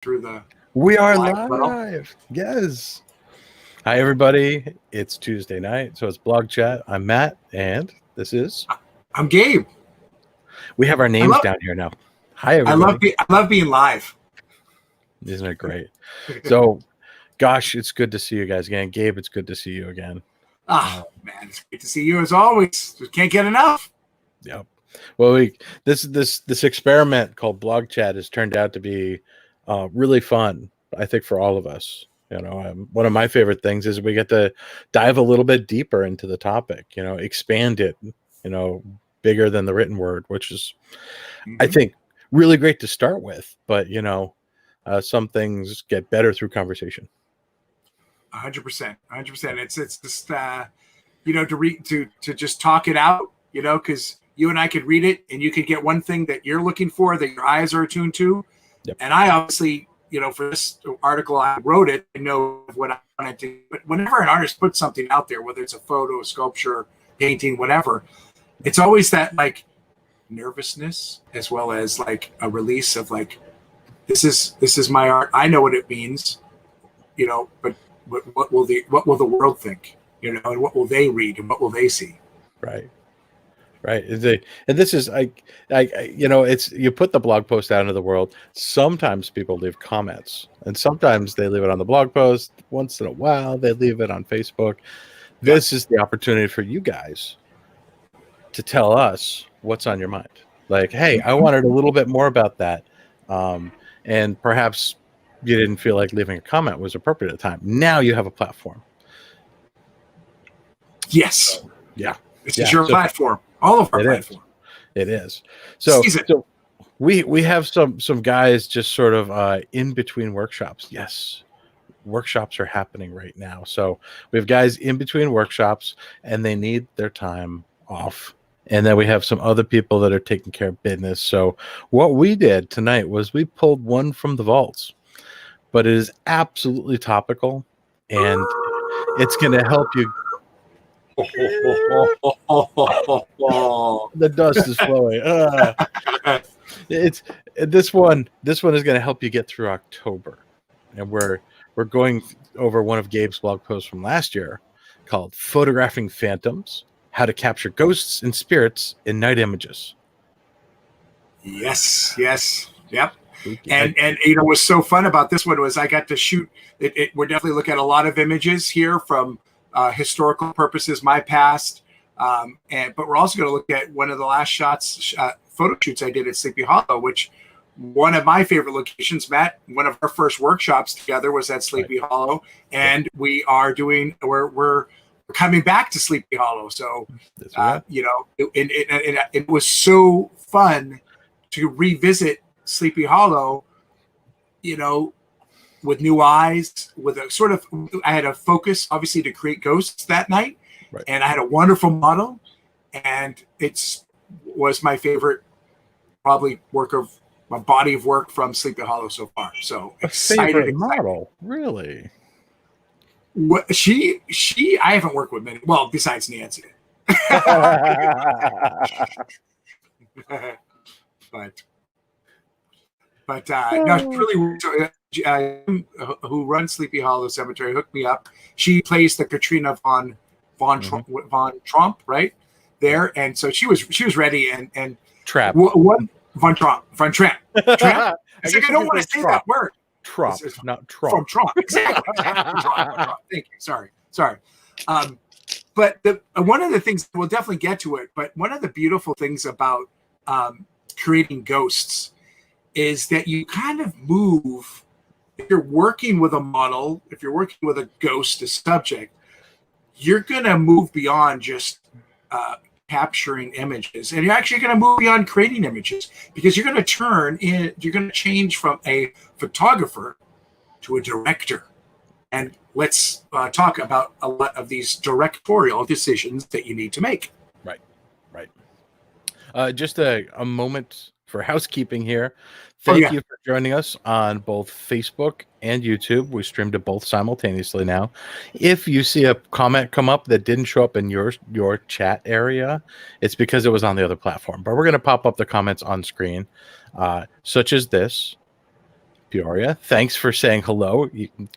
through the. We are live. live. Yes. Hi, everybody. It's Tuesday night, so it's BlogChat. I'm Matt, and this is. I'm Gabe. We have our names down here now. Hi, everybody. I love being live. Isn't it great? So, gosh, it's good to see you guys again. Gabe, it's good to see you again. Man, it's great to see you as always. We can't get enough. Yep. Well, this experiment called BlogChat has turned out to be really fun, I think, for all of us. You know, one of my favorite things is we get to dive a little bit deeper into the topic, you know, expand it, you know, bigger than the written word, which is, I think, really great to start with. But, you know, some things get better through conversation. 100%. It's just, you know, to just talk it out, you know, because you and I could read it and you could get one thing that you're looking for, that your eyes are attuned to. Yep. And I obviously, you know, for this article, I wrote it. I know what I wanted to. But whenever an artist puts something out there, whether it's a photo, a sculpture, painting, whatever, it's always that like nervousness as well as like a release of like, this is my art. I know what it means, you know. But what will the world think, you know, and what will they read and what will they see? Right. And this is you know, it's, you put the blog post out into the world. Sometimes people leave comments, and sometimes they leave it on the blog post. Once in a while, they leave it on Facebook. This is the opportunity for you guys to tell us what's on your mind. Like, hey, I wanted a little bit more about that, and perhaps you didn't feel like leaving a comment was appropriate at the time. Now you have a platform. Yes. Yeah. This is your platform. All of our platform. It is. So we have some guys just sort of in between workshops. Yes. Workshops are happening right now. So we have guys in between workshops and they need their time off. And then we have some other people that are taking care of business. So what we did tonight was we pulled one from the vaults, but it is absolutely topical and it's going to help you. The dust is flowing. It's this one is going to help you get through October, and we're going over one of Gabe's blog posts from last year called "Photographing Phantoms: How to Capture Ghosts and Spirits in Night Images." Yes, yep. And you know what's so fun about this one was I got to shoot it. We're definitely looking at a lot of images here from historical purposes, my past, but we're also going to look at one of the last photo shoots I did at Sleepy Hollow, which one of my favorite locations. Matt, one of our first workshops together was at Sleepy Hollow, and we're coming back to Sleepy Hollow. So, you know, it was so fun to revisit Sleepy Hollow, you know, with new eyes, with a sort of, I had a focus obviously to create ghosts that night, and I had a wonderful model, and was my favorite probably my body of work from Sleepy Hollow so far. So excited model, really? What I haven't worked with many. Well, besides Nancy, but no, really. Who runs Sleepy Hollow Cemetery hooked me up. She plays the Katrina von Trump right there, and so she was ready and Trap. What von Trump? Tramp. I don't want to say that word. Trump, not Trump. From Trump, exactly. Trump. Thank you. Sorry. But one of the things, we'll definitely get to it, but one of the beautiful things about creating ghosts is that you kind of move. If you're working with a model, if you're working with a ghost, a subject, you're going to move beyond just capturing images. And you're actually going to move beyond creating images, because you're going to change from a photographer to a director. And let's talk about a lot of these directorial decisions that you need to make. Right. Just a moment for housekeeping here. Thank you for joining us on both Facebook and YouTube. We stream to both simultaneously now. If you see a comment come up that didn't show up in your chat area, it's because it was on the other platform. But we're going to pop up the comments on screen, such as this. Peoria. Thanks for saying hello.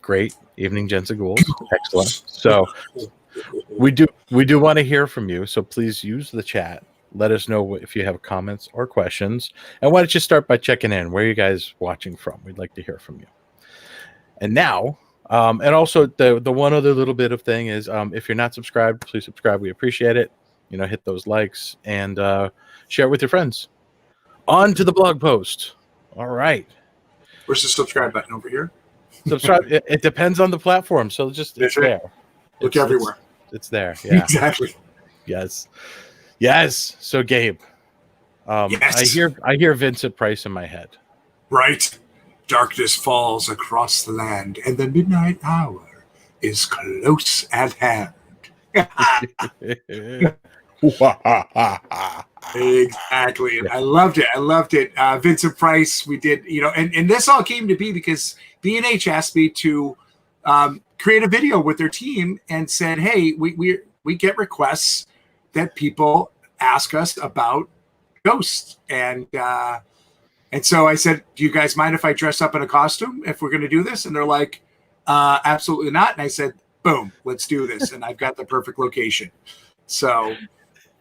Great evening, gents and ghouls. Excellent. So we do want to hear from you. So please use the chat. Let us know if you have comments or questions. And why don't you start by checking in? Where are you guys watching from? We'd like to hear from you. And now, and also the one other little bit of thing is, if you're not subscribed, please subscribe. We appreciate it. Hit those likes and share it with your friends. On to the blog post. All right. Where's the subscribe button over here? Subscribe. It depends on the platform. So it's there. Look everywhere. It's there. Yeah. Exactly. Yes. So Gabe, yes. I hear Vincent Price in my head. Right. Darkness falls across the land, and the midnight hour is close at hand. Exactly. I loved it. Vincent Price, we did, and this all came to be because B&H asked me to create a video with their team and said, hey, we get requests that people ask us about ghosts. And so I said, do you guys mind if I dress up in a costume if we're going to do this? And they're like, absolutely not. And I said, boom, let's do this. And I've got the perfect location. So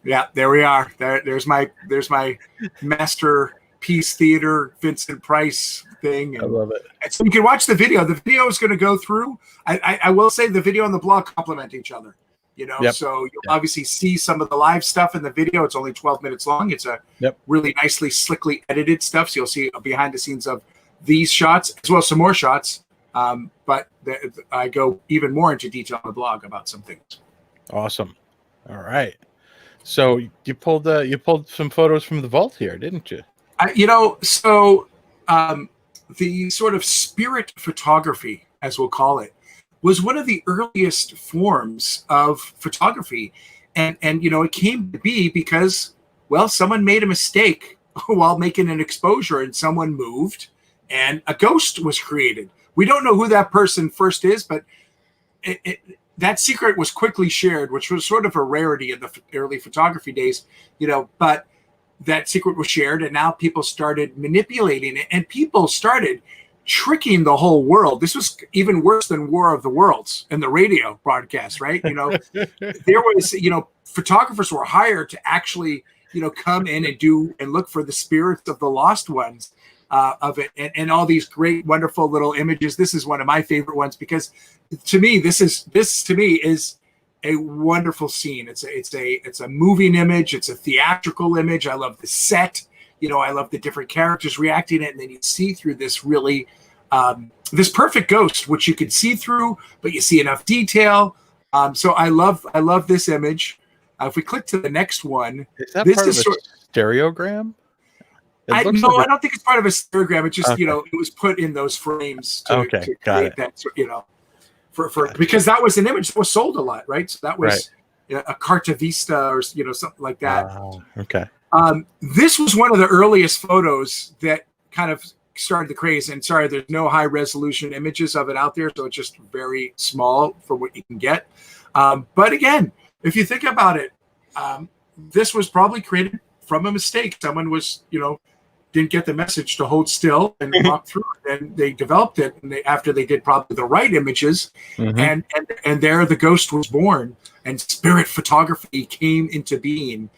yeah, there we are. There's my masterpiece theater Vincent Price thing. And, I love it. and so you can watch the video. The video is going to go through. I will say the video and the blog complement each other. So you'll obviously see some of the live stuff in the video. It's only 12 minutes long. It's a really nicely, slickly edited stuff. So you'll see behind the scenes of these shots, as well as some more shots. But I go even more into detail on the blog about some things. Awesome. All right. So you pulled some photos from the vault here, didn't you? The sort of spirit photography, as we'll call it, was one of the earliest forms of photography. And it came to be because, someone made a mistake while making an exposure and someone moved and a ghost was created. We don't know who that person first is, but that secret was quickly shared, which was sort of a rarity in the early photography days, but that secret was shared and now people started manipulating it and people started tricking the whole world. This was even worse than War of the Worlds and the radio broadcast, right? There was, photographers were hired to actually, come in and look for the spirits of the lost ones of it, and all these great, wonderful little images. This is one of my favorite ones because, to me, this is a wonderful scene. It's a moving image. It's a theatrical image. I love the set. I love the different characters reacting it, and then you see through this really, this perfect ghost, which you can see through, but you see enough detail. So I love this image. If we click to the next one, is that part of a stereogram? I don't think it's part of a stereogram. It's just, it was put in those frames to create that, because that was an image that was sold a lot, right? So that was a Carta Vista or, something like that. Okay. This was one of the earliest photos that kind of started the craze. And sorry, there's no high resolution images of it out there. So it's just very small for what you can get. But again, if you think about it, this was probably created from a mistake. Someone was, didn't get the message to hold still and walk through it. And they developed it. And after they did probably the right images, and there the ghost was born and spirit photography came into being.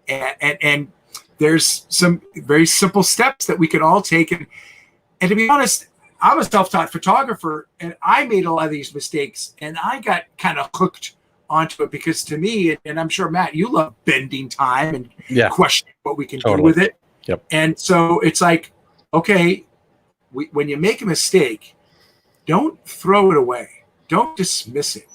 And there's some very simple steps that we can all take. And to be honest, I'm a self-taught photographer, and I made a lot of these mistakes, and I got kind of hooked onto it because to me, and I'm sure, Matt, you love bending time and questioning what we can do with it. Yep. And so it's like, okay, when you make a mistake, don't throw it away. Don't dismiss it.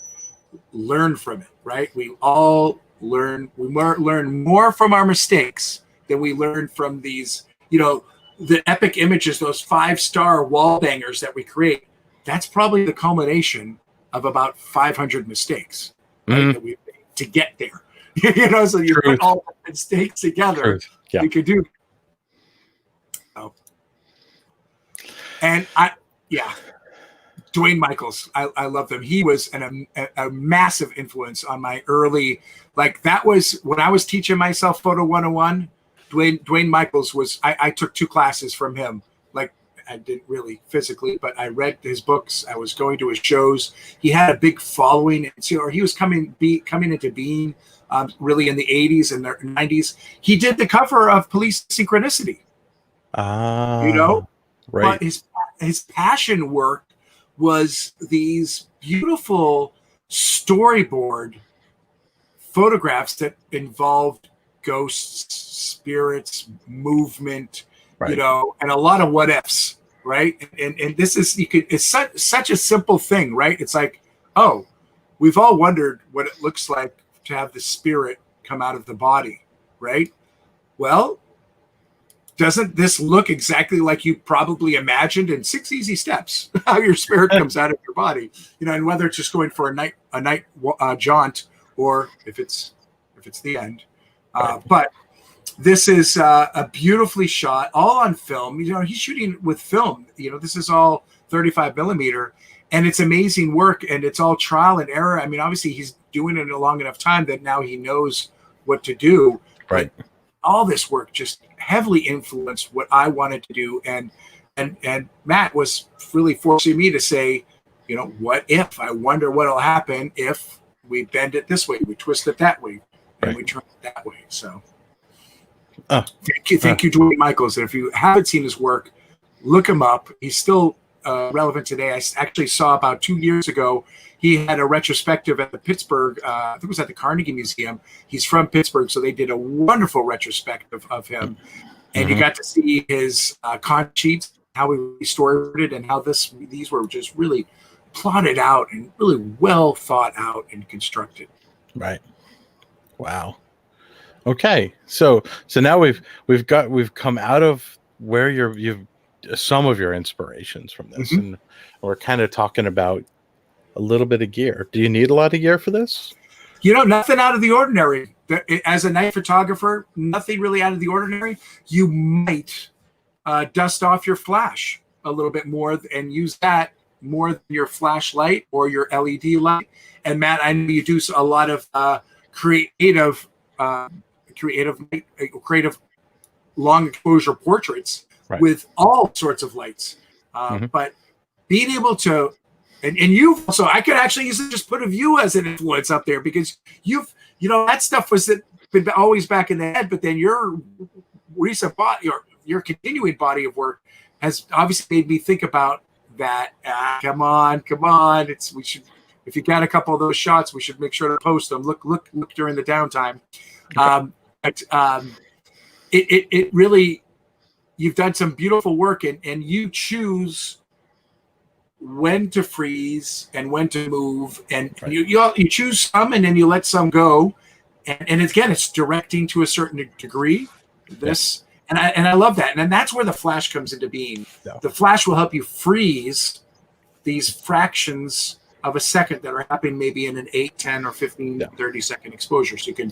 Learn from it, right? We all learn more from our mistakes than we learn from these, the epic images, those 5-star wall bangers that we create. That's probably the culmination of about 500 mistakes that we made to get there. So you put all the mistakes together, you could do. And Dwayne Michaels, I love him. He was a massive influence on my early, that was when I was teaching myself Photo 101. Dwayne Michaels was, I took 2 classes from him, I didn't really physically, but I read his books. I was going to his shows. He had a big following, or he was coming into being really in the 80s and the 90s. He did the cover of Police Synchronicity. You know, right. but his passion work was these beautiful storyboard photographs that involved ghosts, spirits, movement, Right. you know, and a lot of what ifs, right? And this is, it's such a simple thing, right? It's like, oh, we've all wondered what it looks like to have the spirit come out of the body, right? Well, doesn't this look exactly like you probably imagined in 6 easy steps how your spirit comes out of your body, you know, and whether it's just going for a night jaunt, or if it's the end. But this is a beautifully shot, all on film. You know, he's shooting with film. You know, this is all 35 millimeter, and it's amazing work, and it's all trial and error. I mean, obviously he's doing it a long enough time that now he knows what to do. Right. But all this work just heavily influenced what I wanted to do, and Matt was really forcing me to say, you know, what if? I wonder what'll happen if we bend it this way, we twist it that way, and we turn it that way. So thank you, Dwayne Michaels. And if you haven't seen his work, look him up. He's still relevant today. I actually saw about 2 years ago, he had a retrospective at the Pittsburgh, I think it was at the Carnegie Museum. He's from Pittsburgh, so they did a wonderful retrospective of him. And you got to see his con sheets, how he restored it, and how these were just really plotted out and really well thought out and constructed. Right. Wow. Okay. So now we've come out of where you've some of your inspirations from this, and we're kind of talking about a little bit of gear. Do you need a lot of gear for this? You know, nothing out of the ordinary. As a night photographer, nothing really out of the ordinary. You might dust off your flash a little bit more and use that more than your flashlight or your LED light. And Matt, I know you do a lot of creative long exposure portraits with all sorts of lights. But being able to, and you've also, I could actually easily just put a view as an influence up there, because that stuff was been always back in the head, but then your recent body, your continuing body of work has obviously made me think about that. Come on. We should, if you got a couple of those shots, we should make sure to post them. Look during the downtime. It really, you've done some beautiful work, and you choose when to freeze and when to move, and you choose some, and then you let some go, and again, it's directing to a certain degree. And I love that, and that's where the flash comes into being. The flash will help you freeze these fractions of a second that are happening maybe in an 8, 10, or 15, 30-second exposure, so you can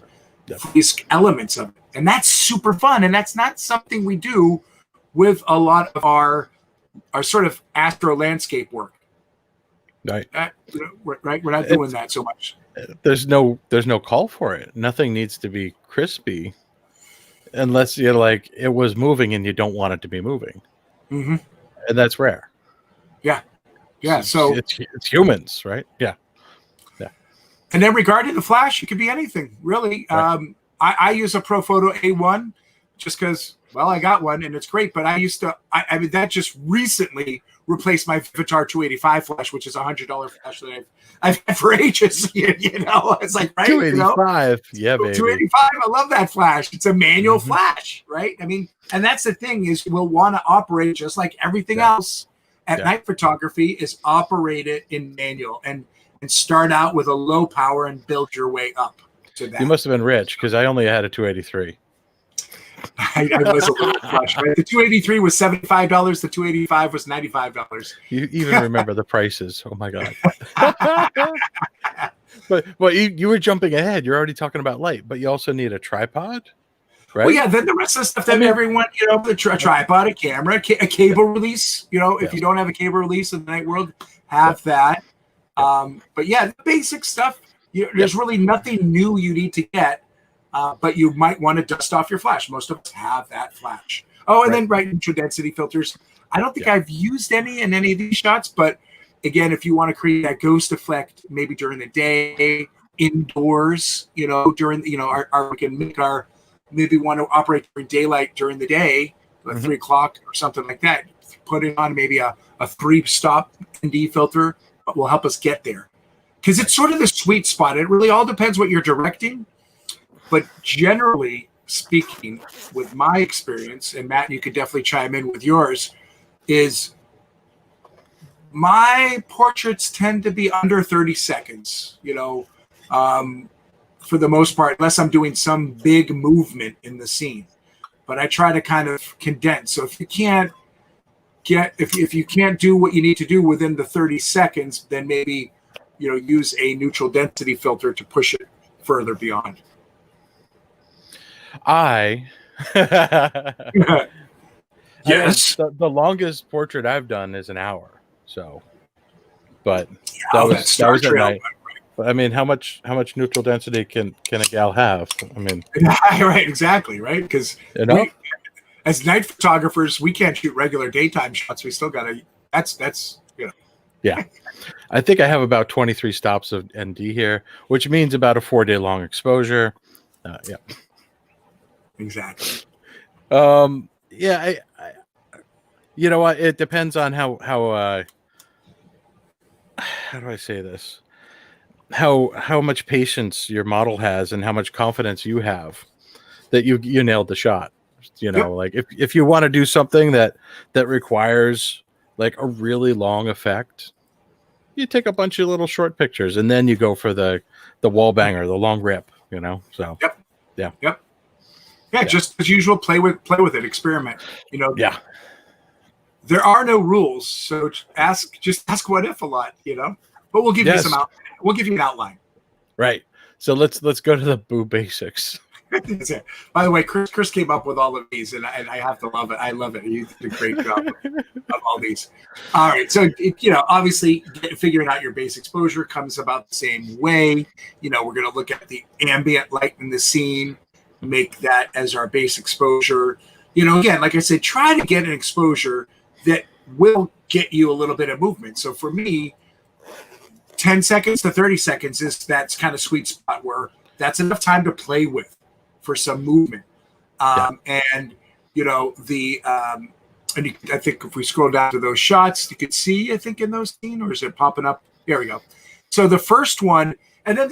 freeze elements of it, and that's super fun. And that's not something we do with a lot of our sort of astro landscape work. Right. We're not doing that so much. There's no call for it. Nothing needs to be crispy unless you're like, it was moving and you don't want it to be moving. And that's rare. So it's humans, right? And then regarding the flash, it could be anything, really. I use a Profoto A1 just because, well, I got one and it's great. But I mean, that just recently replaced my Vitar 285 flash, which is $100 flash that I've had for ages. You know, it's like, right? 285, yeah, baby. 285. I love that flash. It's a manual flash, right? I mean, and that's the thing, is we'll want to operate just like everything else at night photography is operated in manual, and start out with a low power and build your way up to that. You must have been rich, because I only had a 283. I was a little flush, right? The 283 was $75. The 285 was $95. You even remember the prices. Oh my God. But you were jumping ahead. You're already talking about light, but you also need a tripod, right? Well, yeah, then the rest of the stuff that everyone, the tripod, a camera, a cable release, if you don't have a cable release in the night world, have that. But yeah, the basic stuff, there's really nothing new you need to get, but you might want to dust off your flash. Most of us have that flash. Oh, and then intro density filters. I don't think I've used any in any of these shots, but again, if you want to create that ghost effect, maybe during the day, indoors, during, we can make maybe want to operate during daylight during the day, like 3 o'clock or something like that. Putting on maybe a 3-stop ND filter will help us get there. Because it's sort of the sweet spot. It really all depends what you're directing. But generally speaking, with my experience, and Matt, you could definitely chime in with yours, is my portraits tend to be under 30 seconds, for the most part, unless I'm doing some big movement in the scene. But I try to kind of condense. So if you can't if you can't do what you need to do within the 30 seconds, then maybe use a neutral density filter to push it further beyond. Yes. The longest portrait I've done is an hour. So, but that was at night. But I mean, how much neutral density can a gal have? I mean, right, exactly, right? Because as night photographers, we can't shoot regular daytime shots. We still gotta. That's. Yeah, I think I have about 23 stops of ND here, which means about a 4-day long exposure. Yeah. Exactly. Yeah, you know what? It depends on how do I say this? How much patience your model has and how much confidence you have that you nailed the shot. Like if you want to do something that requires like a really long effect, you take a bunch of little short pictures and then you go for the wall banger, the long rip, So Yep. Yeah, just as usual, play with it, experiment. Yeah. There are no rules, so just ask what if a lot, But we'll give you some we'll give you an outline. Right. So let's go to the boo basics. By the way, Chris came up with all of these, and I have to love it. I love it. He did a great job of all these. All right, so obviously figuring out your base exposure comes about the same way. We're going to look at the ambient light in the scene, make that as our base exposure. Again, like I said, try to get an exposure that will get you a little bit of movement. So for me, 10 seconds to 30 seconds that's kind of sweet spot where that's enough time to play with for some movement. And and I think if we scroll down to those shots, you could see, I think in those scenes, or is it popping up? There we go. So the first one, and then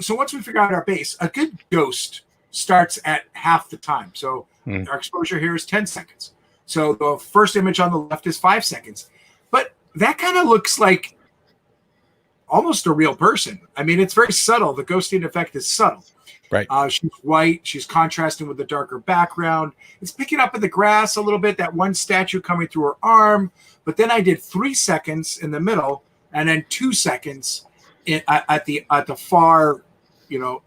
so once we figure out our base, a good ghost starts at half the time. So our exposure here is 10 seconds. So the first image on the left is 5 seconds. But that kind of looks like almost a real person. I mean, it's very subtle. The ghosting effect is subtle. Right. She's white. She's contrasting with the darker background. It's picking up in the grass a little bit, that one statue coming through her arm. But then I did 3 seconds in the middle and then 2 seconds at the far,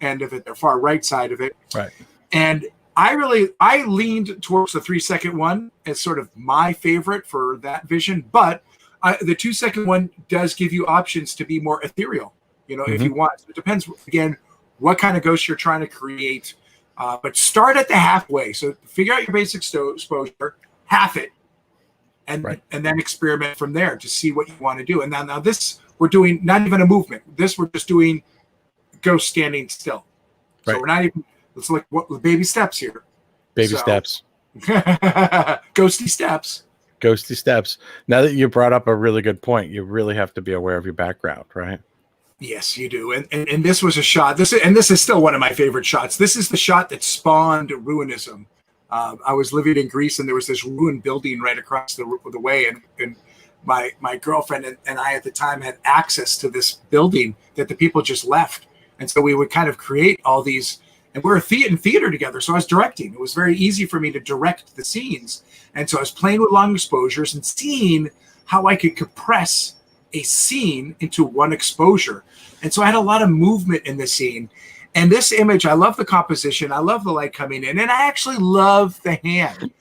end of it, the far right side of it. Right. And I leaned towards the 3-second one as sort of my favorite for that vision. But the 2-second one does give you options to be more ethereal, if you want. It depends, again, what kind of ghost you're trying to create. But start at the halfway. So figure out your basic exposure, half it, and then experiment from there to see what you want to do. And now this, we're doing not even a movement. This, we're just doing ghost standing still. Right. So we're not even, let's look what the baby steps here. Steps. Ghosty steps. Ghosty steps. Now that you brought up a really good point, you really have to be aware of your background, right? Yes, you do. And this was a shot. This is still one of my favorite shots. This is the shot that spawned ruinism. I was living in Greece, and there was this ruined building right across the way, and my girlfriend and I at the time had access to this building that the people just left, and so we would kind of create all these. And we were in theater together, so I was directing. It was very easy for me to direct the scenes, and so I was playing with long exposures and seeing how I could compress a scene into one exposure. And so I had a lot of movement in the scene. And this image, I love the composition. I love the light coming in. And I actually love the hand.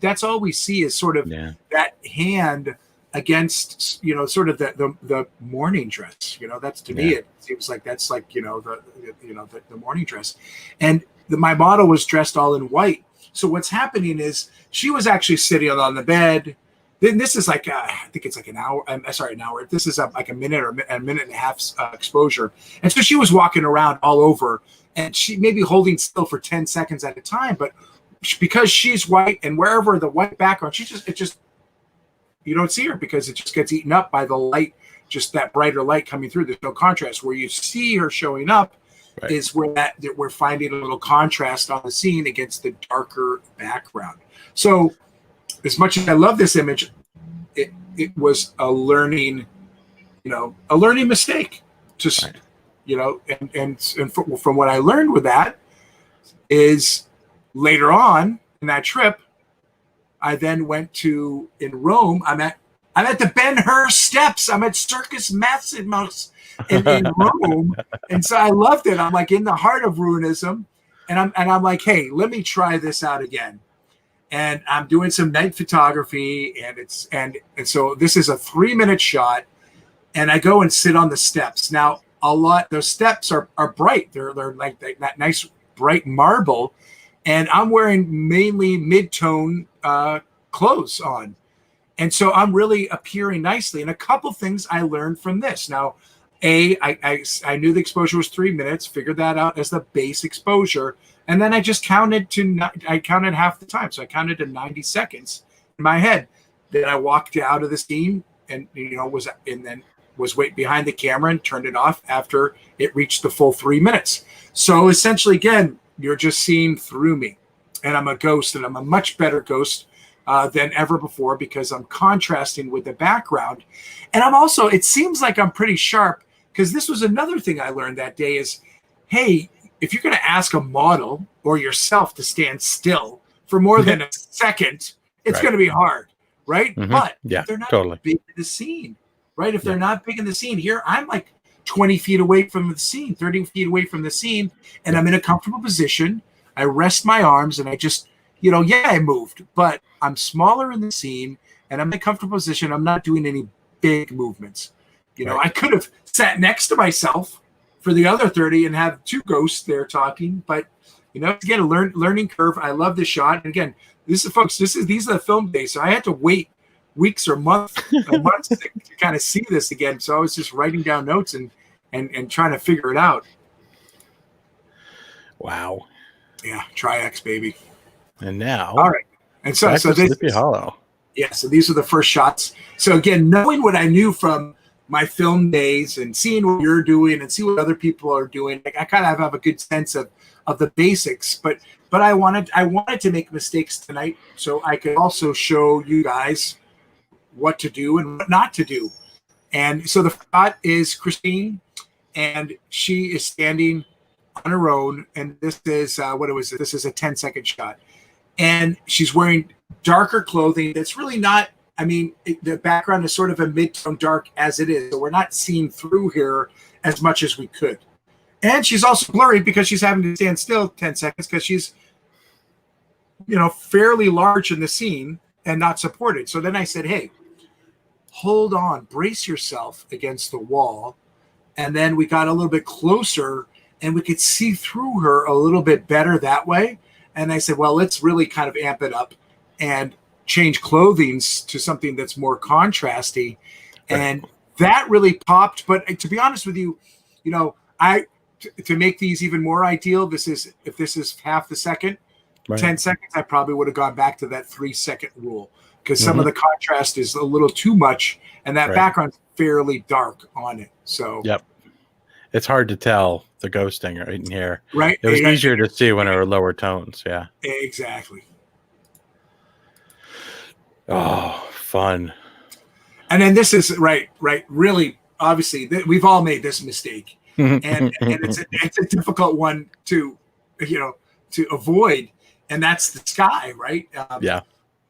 That's all we see is sort of that hand against, sort of the morning dress. That's to me, it seems like that's like, the morning dress. And my model was dressed all in white. So what's happening is she was actually sitting on the bed. Then this is like I think it's like an hour. Sorry, an hour. This is like a minute or a minute and a half exposure. And so she was walking around all over, and she may be holding still for 10 seconds at a time. But because she's white, and wherever the white background, it just you don't see her because it just gets eaten up by the light, just that brighter light coming through. There's no contrast. Where you see her showing up is where that we're finding a little contrast on the scene against the darker background. So as much as I love this image, it was a learning, a learning mistake. Just, and from what I learned with that is later on in that trip, I then went to in Rome. I'm at the Ben Hur steps. I'm at Circus Maximus in Rome, and so I loved it. I'm like in the heart of Ruinism, and I'm like, hey, let me try this out again. And I'm doing some night photography, and so this is a 3-minute shot, and I go and sit on the steps. Now those steps are bright. They're like that nice bright marble, and I'm wearing mainly mid-tone clothes on. And so I'm really appearing nicely. And a couple things I learned from this. Now, I knew the exposure was 3 minutes, figured that out as the base exposure. And then I just counted half the time. So I counted to 90 seconds in my head. Then I walked out of the scene and, was wait behind the camera and turned it off after it reached the full 3 minutes. So essentially, again, you're just seeing through me. And I'm a ghost, and I'm a much better ghost than ever before because I'm contrasting with the background. And I'm also, it seems like I'm pretty sharp because this was another thing I learned that day is, hey, if you're going to ask a model or yourself to stand still for more than a second, it's going to be hard, right? Mm-hmm. But if they're not big in the scene, right? If they're not big in the scene here, I'm like 20 feet away from the scene, 30 feet away from the scene, and I'm in a comfortable position. I rest my arms and I just, I moved, but I'm smaller in the scene and I'm in a comfortable position. I'm not doing any big movements. I could have sat next to myself for the other 30 and have two ghosts there talking, but again, a learning curve. I love the shot. And again, these are the film days. So I had to wait weeks or months to kind of see this again. So I was just writing down notes and trying to figure it out. Wow. Yeah. Tri-X, baby. And now, all right. And so this Sleepy Hollow. Yeah. So these are the first shots. So again, knowing what I knew from my film days and seeing what you're doing and see what other people are doing, like I kind of have a good sense of the basics. But I wanted to make mistakes tonight so I could also show you guys what to do and what not to do. And so the shot is Christine, and she is standing on her own. And this is This is a 10-second shot. And she's wearing darker clothing that's really not, the background is sort of a mid-tone dark as it is. So we're not seeing through here as much as we could. And she's also blurry because she's having to stand still 10 seconds because she's, fairly large in the scene and not supported. So then I said, hey, hold on, brace yourself against the wall. And then we got a little bit closer and we could see through her a little bit better that way. And I said, well, let's really kind of amp it up and change clothing to something that's more contrasty. And that really popped. But to be honest with you, to make these even more ideal, if this is half the second, 10 seconds, I probably would have gone back to that 3-second rule because some of the contrast is a little too much and that background's fairly dark on it. So it's hard to tell the ghosting right in here. Right. It was easier to see when it were lower tones. Yeah. Exactly. Oh, fun. And then this is right. Really, obviously, we've all made this mistake, and it's a difficult one to avoid, and that's the sky, right?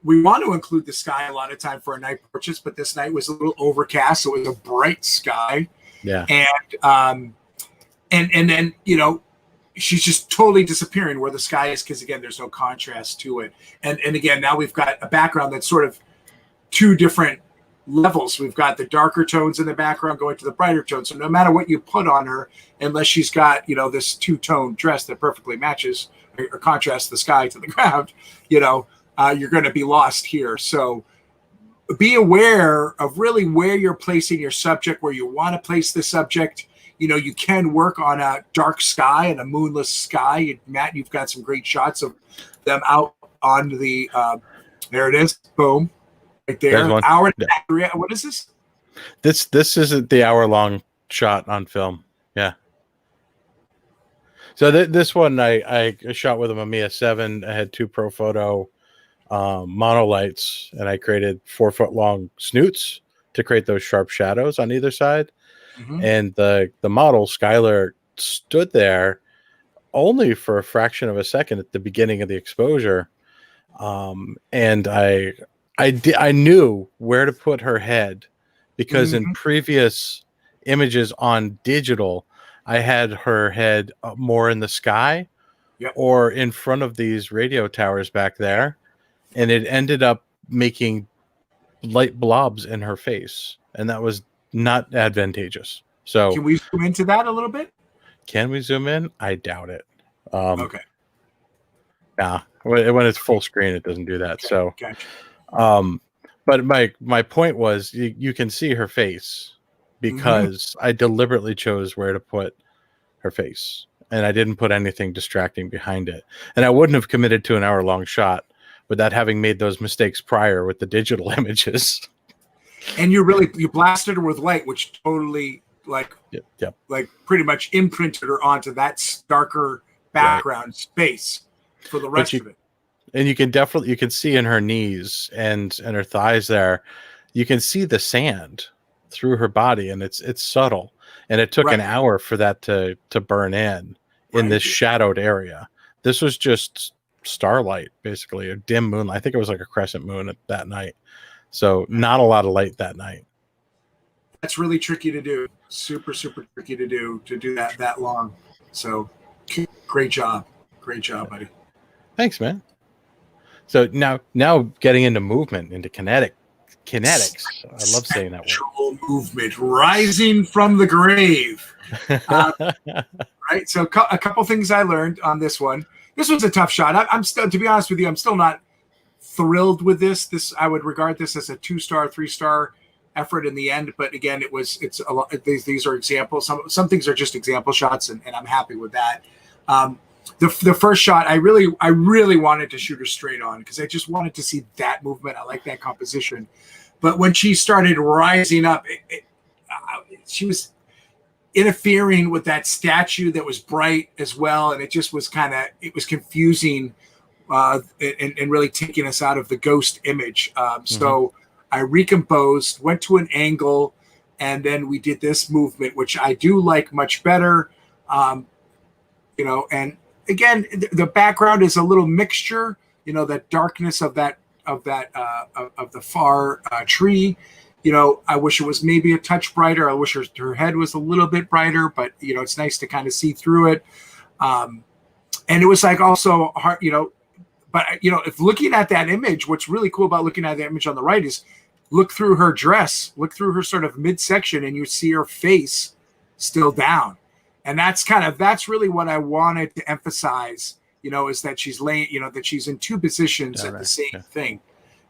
We want to include the sky a lot of time for a night purchase, but this night was a little overcast, so it was a bright sky. Yeah. And then she's just totally disappearing where the sky is because again, there's no contrast to it. And again, now we've got a background that's sort of two different levels. We've got the darker tones in the background going to the brighter tones. So no matter what you put on her, unless she's got, this two-tone dress that perfectly matches or contrasts the sky to the ground, you're going to be lost here. So be aware of really where you're placing your subject, where you want to place the subject. You can work on a dark sky and a moonless sky. Matt, you've got some great shots of them out on the, there it is. Boom. Right There's there. one. Hour and Yeah. a half. What is this? This isn't the hour-long shot on film. Yeah. So this one I shot with a Mamiya 7. I had 2 Profoto monolights, and I created 4-foot-long snoots to create those sharp shadows on either side. Mm-hmm. And the model Skylar stood there only for a fraction of a second at the beginning of the exposure, and I knew where to put her head, because in previous images on digital, I had her head more in the sky, or in front of these radio towers back there, and it ended up making light blobs in her face, and that was not advantageous. So can we zoom into that a little bit? Can we zoom in? I doubt it. Okay. Nah, when it's full screen, it doesn't do that. Okay. So, Gotcha. but my point was, you can see her face because I deliberately chose where to put her face, and I didn't put anything distracting behind it. And I wouldn't have committed to an hour-long shot without having made those mistakes prior with the digital images. And you blasted her with light, which totally like pretty much imprinted her onto that darker background space for the rest of it. And you can see in her knees and her thighs there, you can see the sand through her body, and it's subtle. And it took an hour for that to burn in this shadowed area. This was just starlight, basically, a dim moonlight. I think it was like a crescent moon that night. So not a lot of light that night. That's really tricky to do. Super, super tricky to do that long. So great job. Great job, buddy. Thanks, man. So now getting into movement, into kinetics. I love saying that word. Movement, rising from the grave. Right. So a couple things I learned on this one. This was a tough shot. I'm still, to be honest with you, I'm still not thrilled with this. I would regard this as a 2-star, 3-star effort in the end. But again, it's a lot. These are examples. Some things are just example shots, and I'm happy with that. The first shot, I really wanted to shoot her straight on, because I just wanted to see that movement. I like that composition. But when she started rising up, she was interfering with that statue that was bright as well, and it just was it was confusing, and really taking us out of the ghost image. So I recomposed, went to an angle, and then we did this movement, which I do like much better. And again, the background is a little mixture, the darkness of the far tree. I wish it was maybe a touch brighter. I wish her head was a little bit brighter, but it's nice to kind of see through it. And it was like also hard, but if looking at that image, what's really cool about looking at the image on the right is look through her dress, look through her sort of midsection, and you see her face still down. And that's really what I wanted to emphasize, is that she's laying, that she's in 2 positions at the same thing,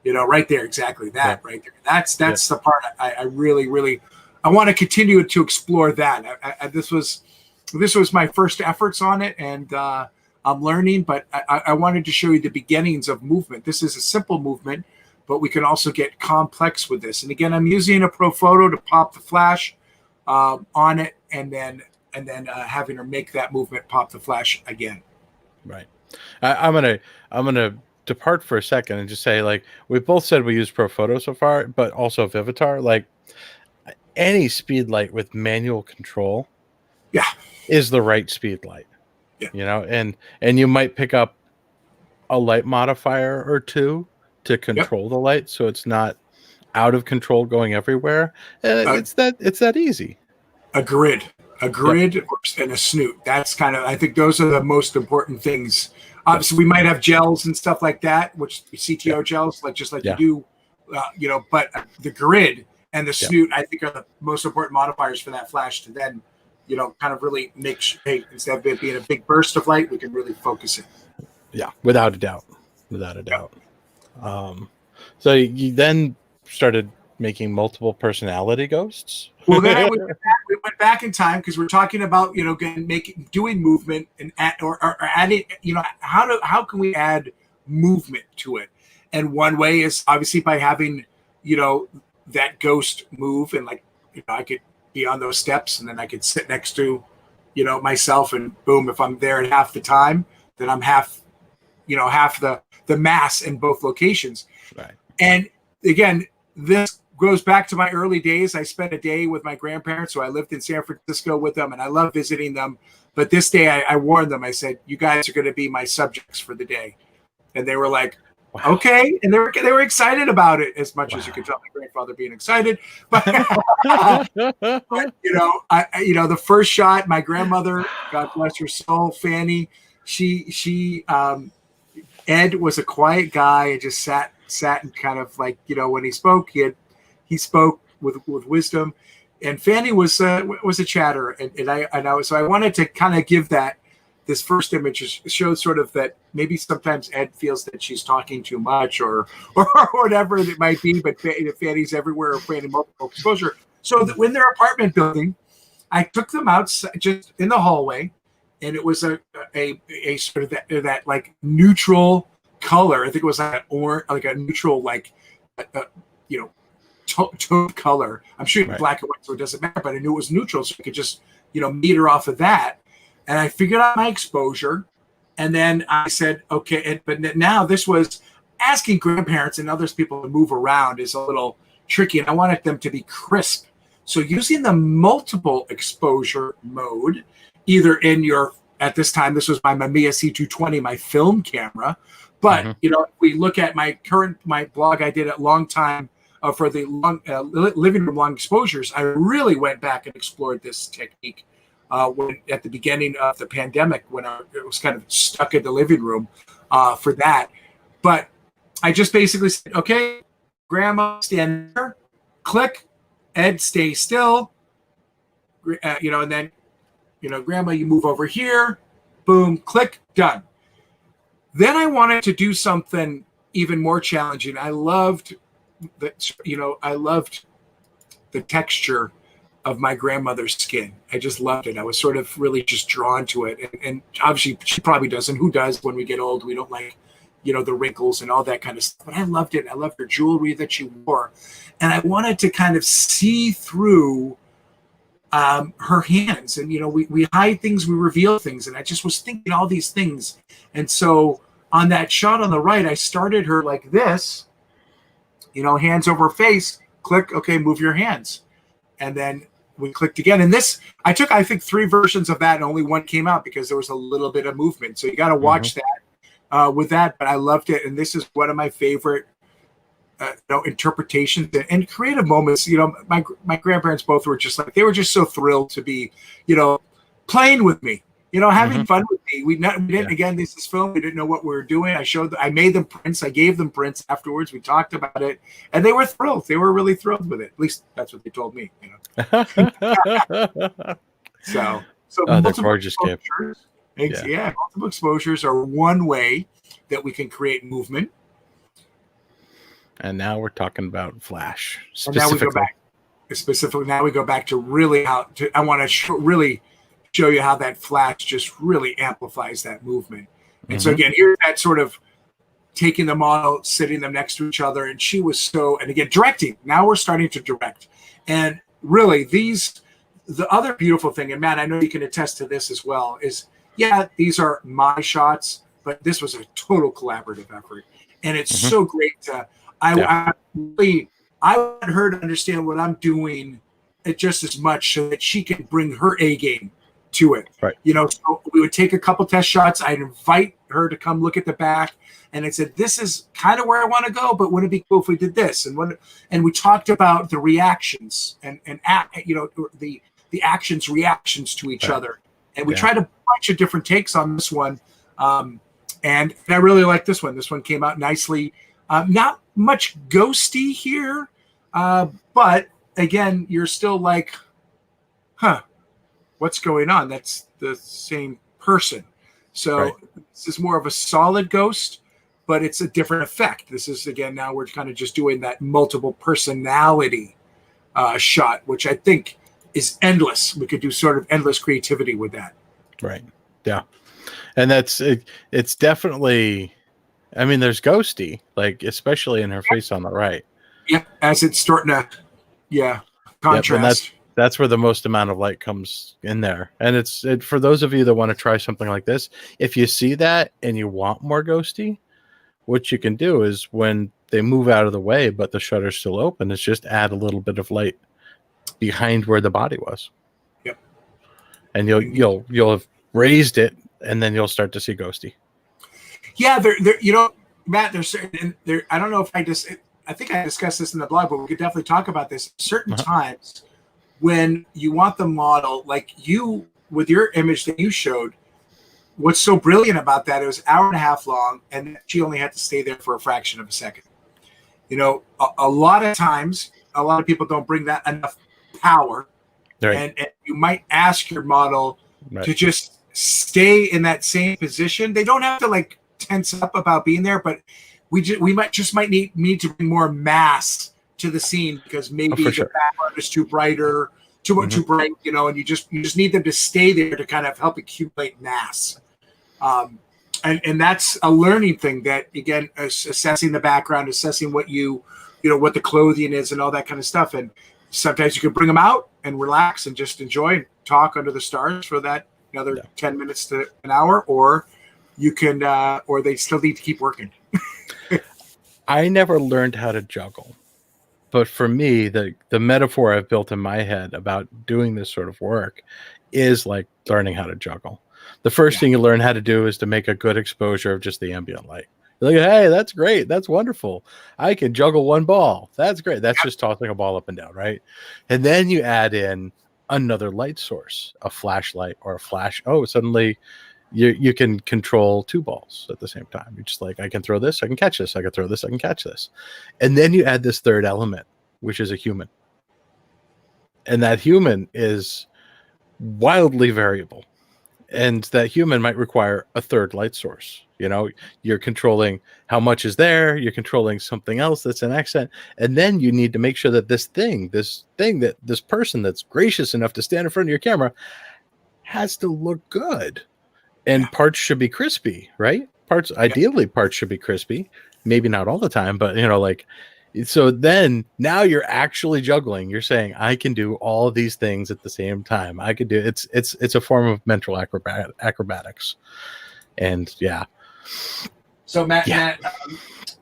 right there. Exactly that right there. That's the part I really, really, I want to continue to explore that. This was my first efforts on it, and I'm learning, but I wanted to show you the beginnings of movement. This is a simple movement, but we can also get complex with this. And again, I'm using a Profoto to pop the flash on it, and then having her make that movement pop the flash again. Right. I'm gonna depart for a second and just say, like, we both said we use Profoto so far, but also Vivitar. Like, any speed light with manual control, is the right speed light. And you might pick up a light modifier or 2 to control the light, so it's not out of control going everywhere. It's that easy. A grid and a snoot. That's I think those are the most important things. So we might have gels and stuff like that, which CTO gels, you do, but the grid and the snoot, I think, are the most important modifiers for that flash to then, kind of really make sure, hey, instead of it being a big burst of light, we can really focus it. Yeah, without a doubt. So you then started making multiple personality ghosts? Well, then we went back in time because we're talking about, you know, doing movement and or adding, you know, how can we add movement to it? And one way is obviously by having, you know, that ghost move, and like, you know, I could be on those steps and then I could sit next to, you know, myself, and boom, if I'm there at half the time, then I'm half the mass in both locations. Right. And again, this goes back to my early days. I spent a day with my grandparents, so I lived in San Francisco with them, and I love visiting them. But this day, I warned them. I said, "You guys are going to be my subjects for the day," and they were like, "Wow. Okay," and they were excited about it, as much as you can tell my grandfather being excited. But, but you know, the first shot, my grandmother, God bless her soul, Fanny, she Ed was a quiet guy and just sat and kind of like, you know, when he spoke, he spoke with wisdom, and Fanny was a chatter, and I wanted to kind of give this first image shows sort of that maybe sometimes Ed feels that she's talking too much or whatever it might be, but Fanny's everywhere, Fanny multiple exposure. So that when their apartment building, I took them out just in the hallway, and it was a sort of that like neutral color. I think it was like a neutral, like, you know, tone color. I'm shooting black and white, so it doesn't matter, but I knew it was neutral, so I could just, you know, meter off of that. And I figured out my exposure. And then I said, okay, but now this was asking grandparents and other people to move around is a little tricky, and I wanted them to be crisp. So using the multiple exposure mode, either in at this time, this was my Mamiya C220, my film camera. But, you know, if we look at my blog I did at long time for the living room long exposures, I really went back and explored this technique when at the beginning of the pandemic, when it was kind of stuck in the living room for that. But I just basically said, okay, Grandma, stand there, click, Ed, stay still, you know, and then, you know, Grandma, you move over here, boom, click, done. Then I wanted to do something even more challenging. I loved the texture of my grandmother's skin. I just loved it. I was sort of really just drawn to it. And obviously she probably doesn't. Who does? When we get old, we don't like, you know, the wrinkles and all that kind of stuff. But I loved it. I loved her jewelry that she wore. And I wanted to kind of see through her hands. And, you know, we hide things, we reveal things. And I just was thinking all these things. And so on that shot on the right, I started her like this, you know, hands over face, click, okay, move your hands. And then we clicked again. And this, I took, I think, 3 versions of that, and only one came out because there was a little bit of movement. So you got to watch that with that. But I loved it. And this is one of my favorite interpretations and creative moments. You know, my grandparents both were just like, they were just so thrilled to be, you know, playing with me, you know, having fun with me. We didn't, again, this is film. We didn't know what we were doing. I made them prints. I gave them prints afterwards. We talked about it, and they were thrilled. They were really thrilled with it. At least that's what they told me, you know. So that's gorgeous, Gabe. Multiple exposures are one way that we can create movement. And now we're talking about flash specifically. Now we go back to really I want to really show you how that flash just really amplifies that movement. And so again, here's that sort of taking the model, sitting them next to each other, and she was and again, directing. Now we're starting to direct. And really the other beautiful thing, and Matt, I know you can attest to this as well, is these are my shots, but this was a total collaborative effort. And it's so great to I want her to understand what I'm doing just as much, so that she can bring her A game to it. Right. You know, so we would take a couple test shots. I'd invite her to come look at the back, and I said, this is kind of where I want to go, but wouldn't it be cool if we did this? And we talked about the reactions and you know, the actions, reactions to each other. And we tried a bunch of different takes on this one. And I really like this one. This one came out nicely. Not much ghosty here, but again, you're still like, what's going on? That's the same person. So this is more of a solid ghost, but it's a different effect. This is, again, now we're kind of just doing that multiple personality shot, which I think is endless. We could do sort of endless creativity with that. Right. Yeah. And that's it. It's definitely, I mean, there's ghosty, like, especially in her face on the right. Yeah. As it's starting to, contrast. Yep, and that's where the most amount of light comes in there. And for those of you that want to try something like this, if you see that and you want more ghosty, what you can do is when they move out of the way, but the shutter's still open, is just add a little bit of light behind where the body was. Yep. And you'll have raised it, and then you'll start to see ghosty. Yeah, there, Matt, there's certain there. I don't know if I think I discussed this in the blog, but we could definitely talk about this. Certain times when you want the model, like you with your image that you showed, what's so brilliant about that? It was an hour and a half long, and she only had to stay there for a fraction of a second. A lot of times, a lot of people don't bring that enough power, and you might ask your model to just stay in that same position. They don't have to like tense up about being there, but we might need to bring more mass to the scene, because maybe the background is too brighter, too bright, and you just need them to stay there to kind of help accumulate mass. And that's a learning thing, that again, assessing the background, assessing what what the clothing is and all that kind of stuff. And sometimes you can bring them out and relax and just enjoy and talk under the stars for that another 10 minutes to an hour, or you can, or they still need to keep working. I never learned how to juggle, but for me, the metaphor I've built in my head about doing this sort of work is like learning how to juggle. The first thing you learn how to do is to make a good exposure of just the ambient light. You're like, hey, that's great. That's wonderful. I can juggle one ball. That's great. That's just tossing a ball up and down, right? And then you add in another light source, a flashlight or a flash. Oh, suddenly you can control two balls at the same time. You're just like, I can throw this, I can catch this. I can throw this, I can catch this. And then you add this third element, which is a human. And that human is wildly variable. And that human might require a third light source. You're controlling how much is there. You're controlling something else that's an accent. And then you need to make sure that this person that's gracious enough to stand in front of your camera has to look good. And parts should be crispy, right? Ideally, parts should be crispy. Maybe not all the time, but so then now you're actually juggling. You're saying, I can do all of these things at the same time. I could do it's a form of mental acrobatics. And So Matt,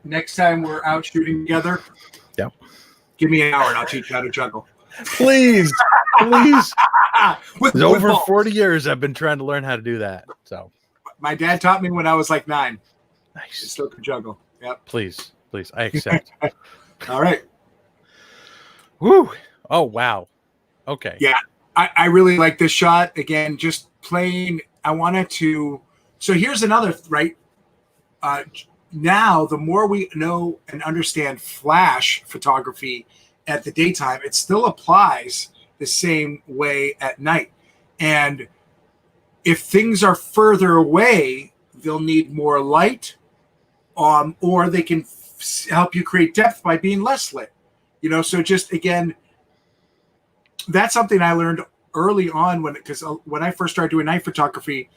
next time we're out shooting together, give me an hour and I'll teach you how to juggle. Please. With over balls. 40 years I've been trying to learn how to do that. So my dad taught me when I was like 9. Nice. I still can juggle. Yep. Please, I accept. All right. Woo. Oh wow. Okay. Yeah, I really like this shot. Again, just playing. I wanted to. So here's another right. Now, the more we know and understand flash photography at the daytime, it still applies the same way at night. And if things are further away, they'll need more light, or they can help you create depth by being less lit. So just again, that's something I learned early on because when I first started doing night photography,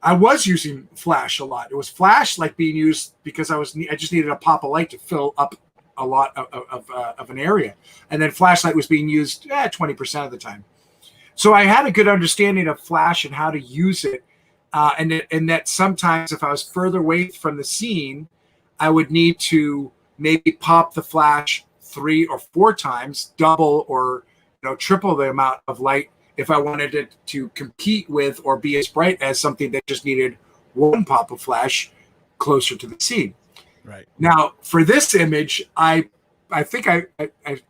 I was using flash a lot. It was flash like being used because I just needed a pop of light to fill up a lot of an area, and then flashlight was being used 20% of the time. So I had a good understanding of flash and how to use it, and that sometimes if I was further away from the scene, I would need to maybe pop the flash 3 or 4 times, double or triple the amount of light if I wanted it to compete with or be as bright as something that just needed one pop of flash closer to the scene. Right. Now, for this image, I think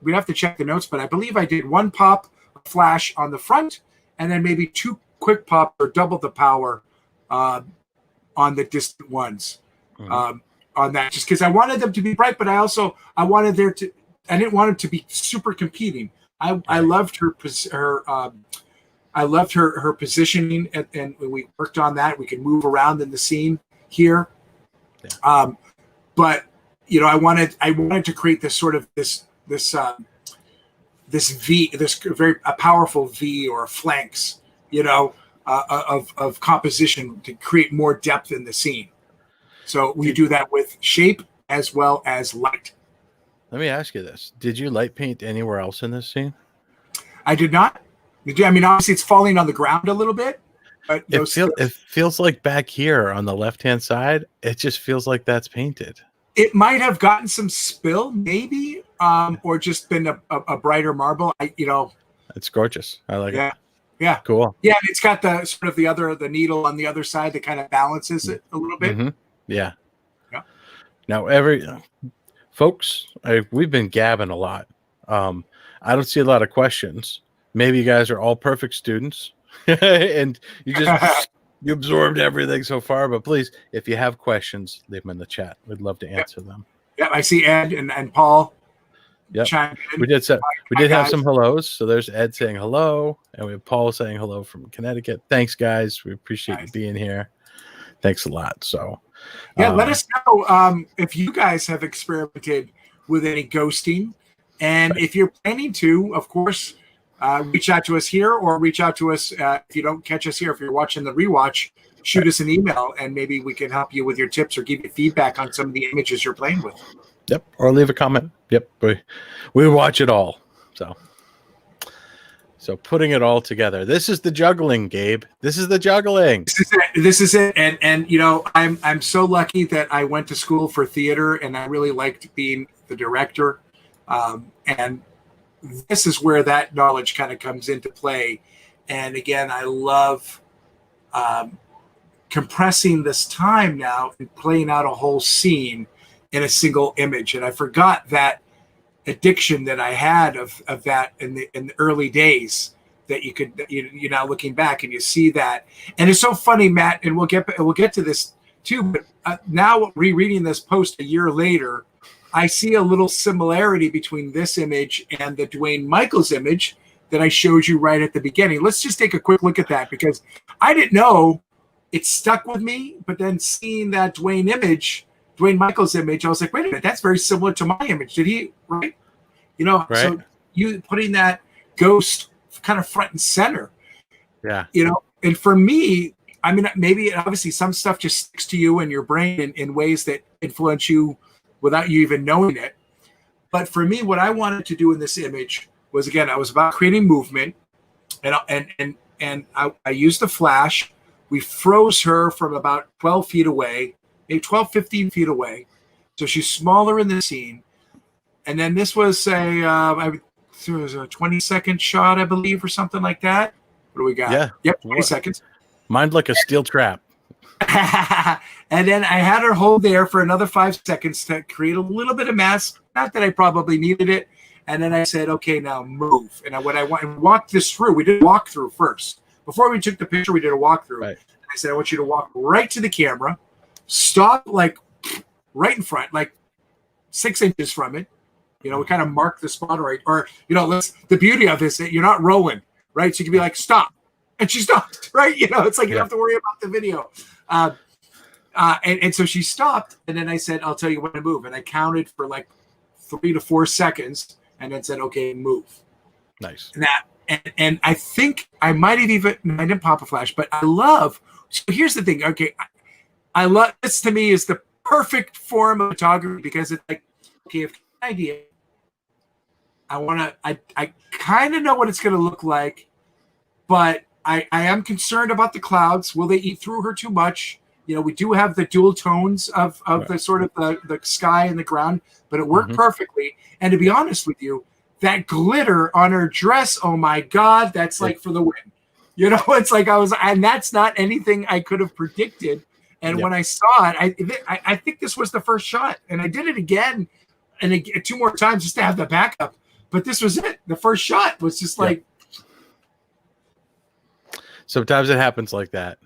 we'd have to check the notes, but I believe I did 1 pop of flash on the front and then maybe 2 quick pops or double the power on the distant ones. On that, just because I wanted them to be bright, but I wanted I didn't want it to be super competing. I loved her positioning, and we worked on that. We could move around in the scene here. but I wanted to create this sort of this V, this very a powerful V or flanks, of composition to create more depth in the scene. So we do that with shape as well as light. Let me ask you this: did you light paint anywhere else in this scene? I did not. I mean, obviously, it's falling on the ground a little bit, but it feels like back here on the left-hand side, it just feels like that's painted. It might have gotten some spill, maybe, or just been a brighter marble. It's gorgeous. I like it. Yeah, cool. Yeah, and it's got the sort of the needle on the other side that kind of balances it a little bit. Mm-hmm. Yeah. Now, folks, we've been gabbing a lot. I don't see a lot of questions. Maybe you guys are all perfect students, and you absorbed everything so far. But please, if you have questions, leave them in the chat. We'd love to answer them. Yeah, I see Ed and Paul. Yep. We did have some hellos. So there's Ed saying hello, and we have Paul saying hello from Connecticut. Thanks, guys. We appreciate you being here. Thanks a lot. So let us know if you guys have experimented with any ghosting, and if you're planning to, of course, reach out to us here, or reach out to us if you don't catch us here. If you're watching the rewatch, shoot us an email, and maybe we can help you with your tips or give you feedback on some of the images you're playing with. Yep, or leave a comment. Yep, we watch it all. So putting it all together. This is the juggling, Gabe. This is the juggling. This is it. And I'm so lucky that I went to school for theater, and I really liked being the director. And this is where that knowledge kind of comes into play. And again, I love compressing this time now and playing out a whole scene in a single image. And I forgot that addiction that I had of that in the early days, that you're now looking back and you see that. And it's so funny, Matt, and we'll get to this too, but now rereading this post a year later, I see a little similarity between this image and the Dwayne Michaels image that I showed you right at the beginning. Let's just take a quick look at that, because I didn't know it stuck with me, but then seeing that Dwayne Michaels image, I was like, wait a minute, that's very similar to my image. Did he, right? Right. So you putting that ghost kind of front and center. Yeah. And for me, I mean, maybe obviously some stuff just sticks to you in your brain in ways that influence you without you even knowing it. But for me, what I wanted to do in this image was, again, I was about creating movement, and I used the flash. We froze her from about 12 feet away, maybe 12, 15 feet away. So she's smaller in the scene. And then this was it was a 20-second shot, I believe, or something like that. What do we got? Yeah. Yep, 20 seconds. Mine's like a steel trap. And then I had her hold there for another 5 seconds to create a little bit of mass. Not that I probably needed it. And then I said, okay, now move. And I walked this through. We did a walkthrough first. Before we took the picture, we did a walkthrough. Right. I said, I want you to walk right to the camera, stop like right in front, like 6 inches from it. We kind of mark the spot, right? Or, the beauty of this, you're not rolling, right? So you can be like, stop. And she stopped, right? It's like you don't have to worry about the video. And so she stopped. And then I said, I'll tell you when to move. And I counted for like 3 to 4 seconds and then said, okay, move. Nice. And I think I might have even, I didn't pop a flash, but I love, so here's the thing. Okay. I love, this to me is the perfect form of photography, because it's like, okay, if I have an idea, I kind of know what it's going to look like, but I am concerned about the clouds. Will they eat through her too much? We do have the dual tones of right. The sort of the sky and the ground, but it worked perfectly. And to be honest with you, that glitter on her dress, oh my God, that's like for the win. It's like and that's not anything I could have predicted. And when I saw it, I think this was the first shot, and I did it again and 2 more times just to have the backup. But this was it. The first shot was just like. Sometimes it happens like that.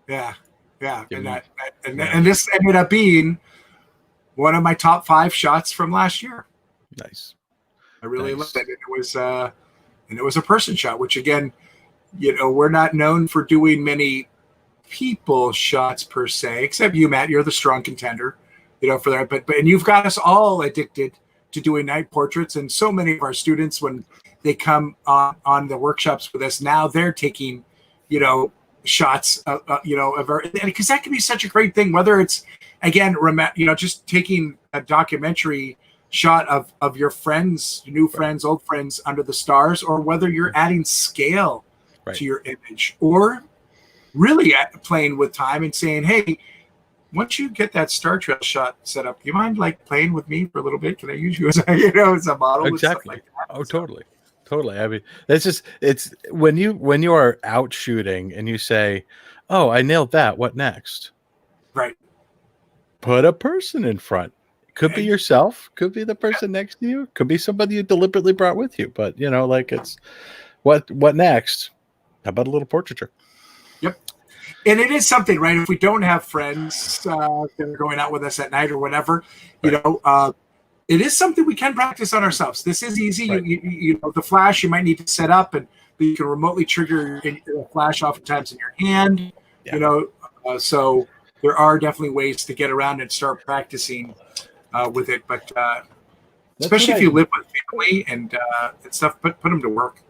Yeah. And this ended up being one of my top 5 shots from last year. Nice. I really loved it. And it was a person shot, which again, we're not known for doing many people shots per se, except you, Matt. You're the strong contender. for that. But and you've got us all addicted to doing night portraits, and so many of our students, when they come on the workshops with us now, they're taking, shots, because that can be such a great thing. Whether it's again, just taking a documentary shot of your friends, new friends, old friends under the stars, or whether you're adding scale to your image, or really playing with time and saying, hey, once you get that Star Trail shot set up, do you mind like playing with me for a little bit? Can I use you as as a model? Exactly. Like that? Oh, totally. I mean, it's when you are out shooting and you say, oh, I nailed that. What next? Right. Put a person in front. Could be yourself, could be the person next to you, could be somebody you deliberately brought with you. But like it's what next? How about a little portraiture? Yep. And it is something, right? If we don't have friends that are going out with us at night or whatever, it is something we can practice on ourselves. This is easy. Right. You the flash you might need to set up, and you can remotely trigger a flash oftentimes in your hand. Yeah. So there are definitely ways to get around and start practicing with it. But especially if you live with family and stuff, put them to work.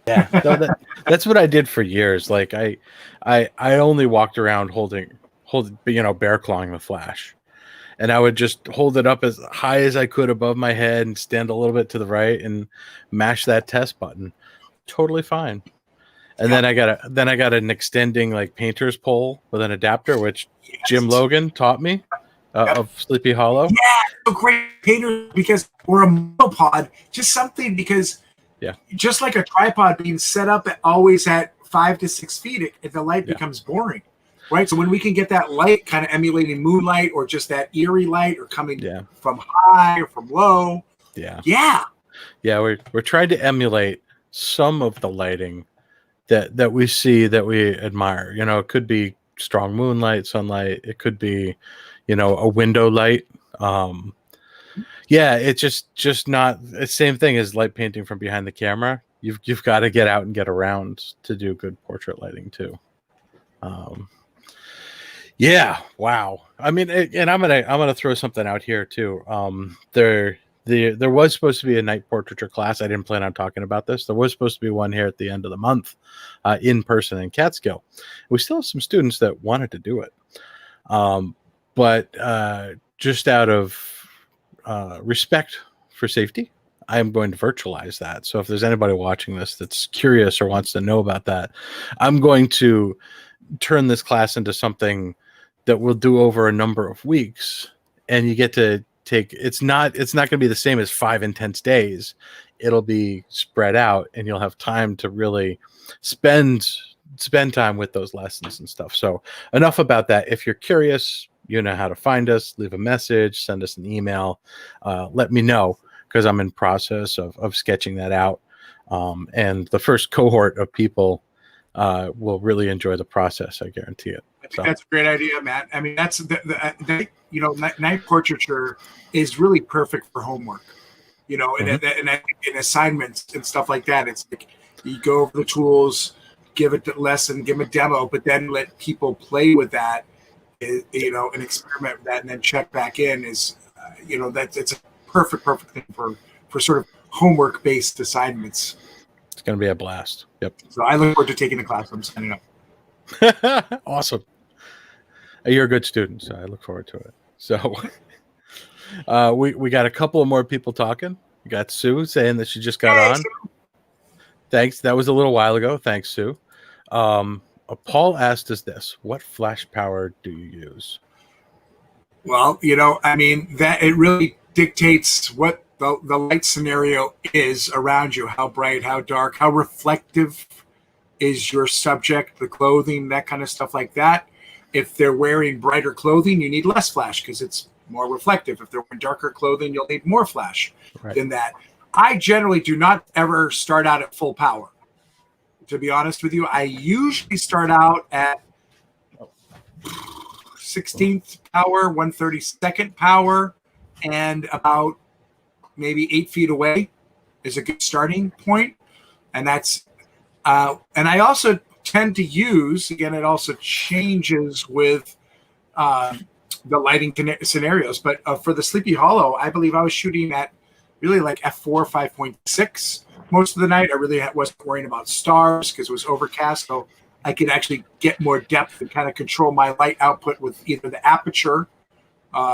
Yeah, no, that's what I did for years. Like I only walked around holding bear clawing the flash, and I would just hold it up as high as I could above my head and stand a little bit to the right and mash that test button. Totally fine. And then I got an extending like painter's pole with an adapter, which Jim Logan taught me of Sleepy Hollow. Yeah, a great painter because or a monopod, just something because. Yeah. Just like a tripod being set up always at 5 to 6 feet, the light becomes boring, right? So when we can get that light kind of emulating moonlight or just that eerie light or coming from high or from low. Yeah. We're trying to emulate some of the lighting that we see that we admire. It could be strong moonlight, sunlight. It could be, a window light. Yeah, it's just not the same thing as light painting from behind the camera. You've got to get out and get around to do good portrait lighting too. Yeah, wow. I mean, and I'm gonna throw something out here too. There was supposed to be a night portraiture class. I didn't plan on talking about this. There was supposed to be one here at the end of the month, in person in Catskill. We still have some students that wanted to do it, but just out of respect for safety, I am going to virtualize that. So if there's anybody watching this that's curious or wants to know about that, I'm going to turn this class into something that we'll do over a number of weeks, and you get to take. It's not going to be the same as 5 intense days. It'll be spread out, and you'll have time to really spend time with those lessons and stuff. So enough about that. If you're curious, you know how to find us. Leave a message, send us an email, let me know, because I'm in process of sketching that out. And the first cohort of people will really enjoy the process. I guarantee it. I think that's a great idea, Matt. I mean, that's night portraiture is really perfect for homework, and assignments and stuff like that. It's like you go over the tools, give it the lesson, give them a demo, but then let people play with that. And experiment with that and then check back in is, it's a perfect thing for sort of homework based assignments. It's going to be a blast. Yep. So I look forward to taking the class. I'm signing up. Awesome. You're a good student, so I look forward to it. So we got a couple of more people talking. We got Sue saying that she just got on. Sue. Thanks. That was a little while ago. Thanks, Sue. Paul asked us this: what flash power do you use? Well, I mean, that it really dictates what the light scenario is around you, how bright, how dark, how reflective is your subject, the clothing, that kind of stuff like that. If they're wearing brighter clothing, you need less flash because it's more reflective. If they're wearing darker clothing, you'll need more flash than that. I generally do not ever start out at full power. To be honest with you, I usually start out at 16th power, 132nd power, and about maybe 8 feet away is a good starting point. And that's, and I also tend to use, again, it also changes with lighting scenarios. But for the Sleepy Hollow, I believe I was shooting at really like f4 5.6 most of the night. I really wasn't worrying about stars because it was overcast, so I could actually get more depth and kind of control my light output with either the aperture,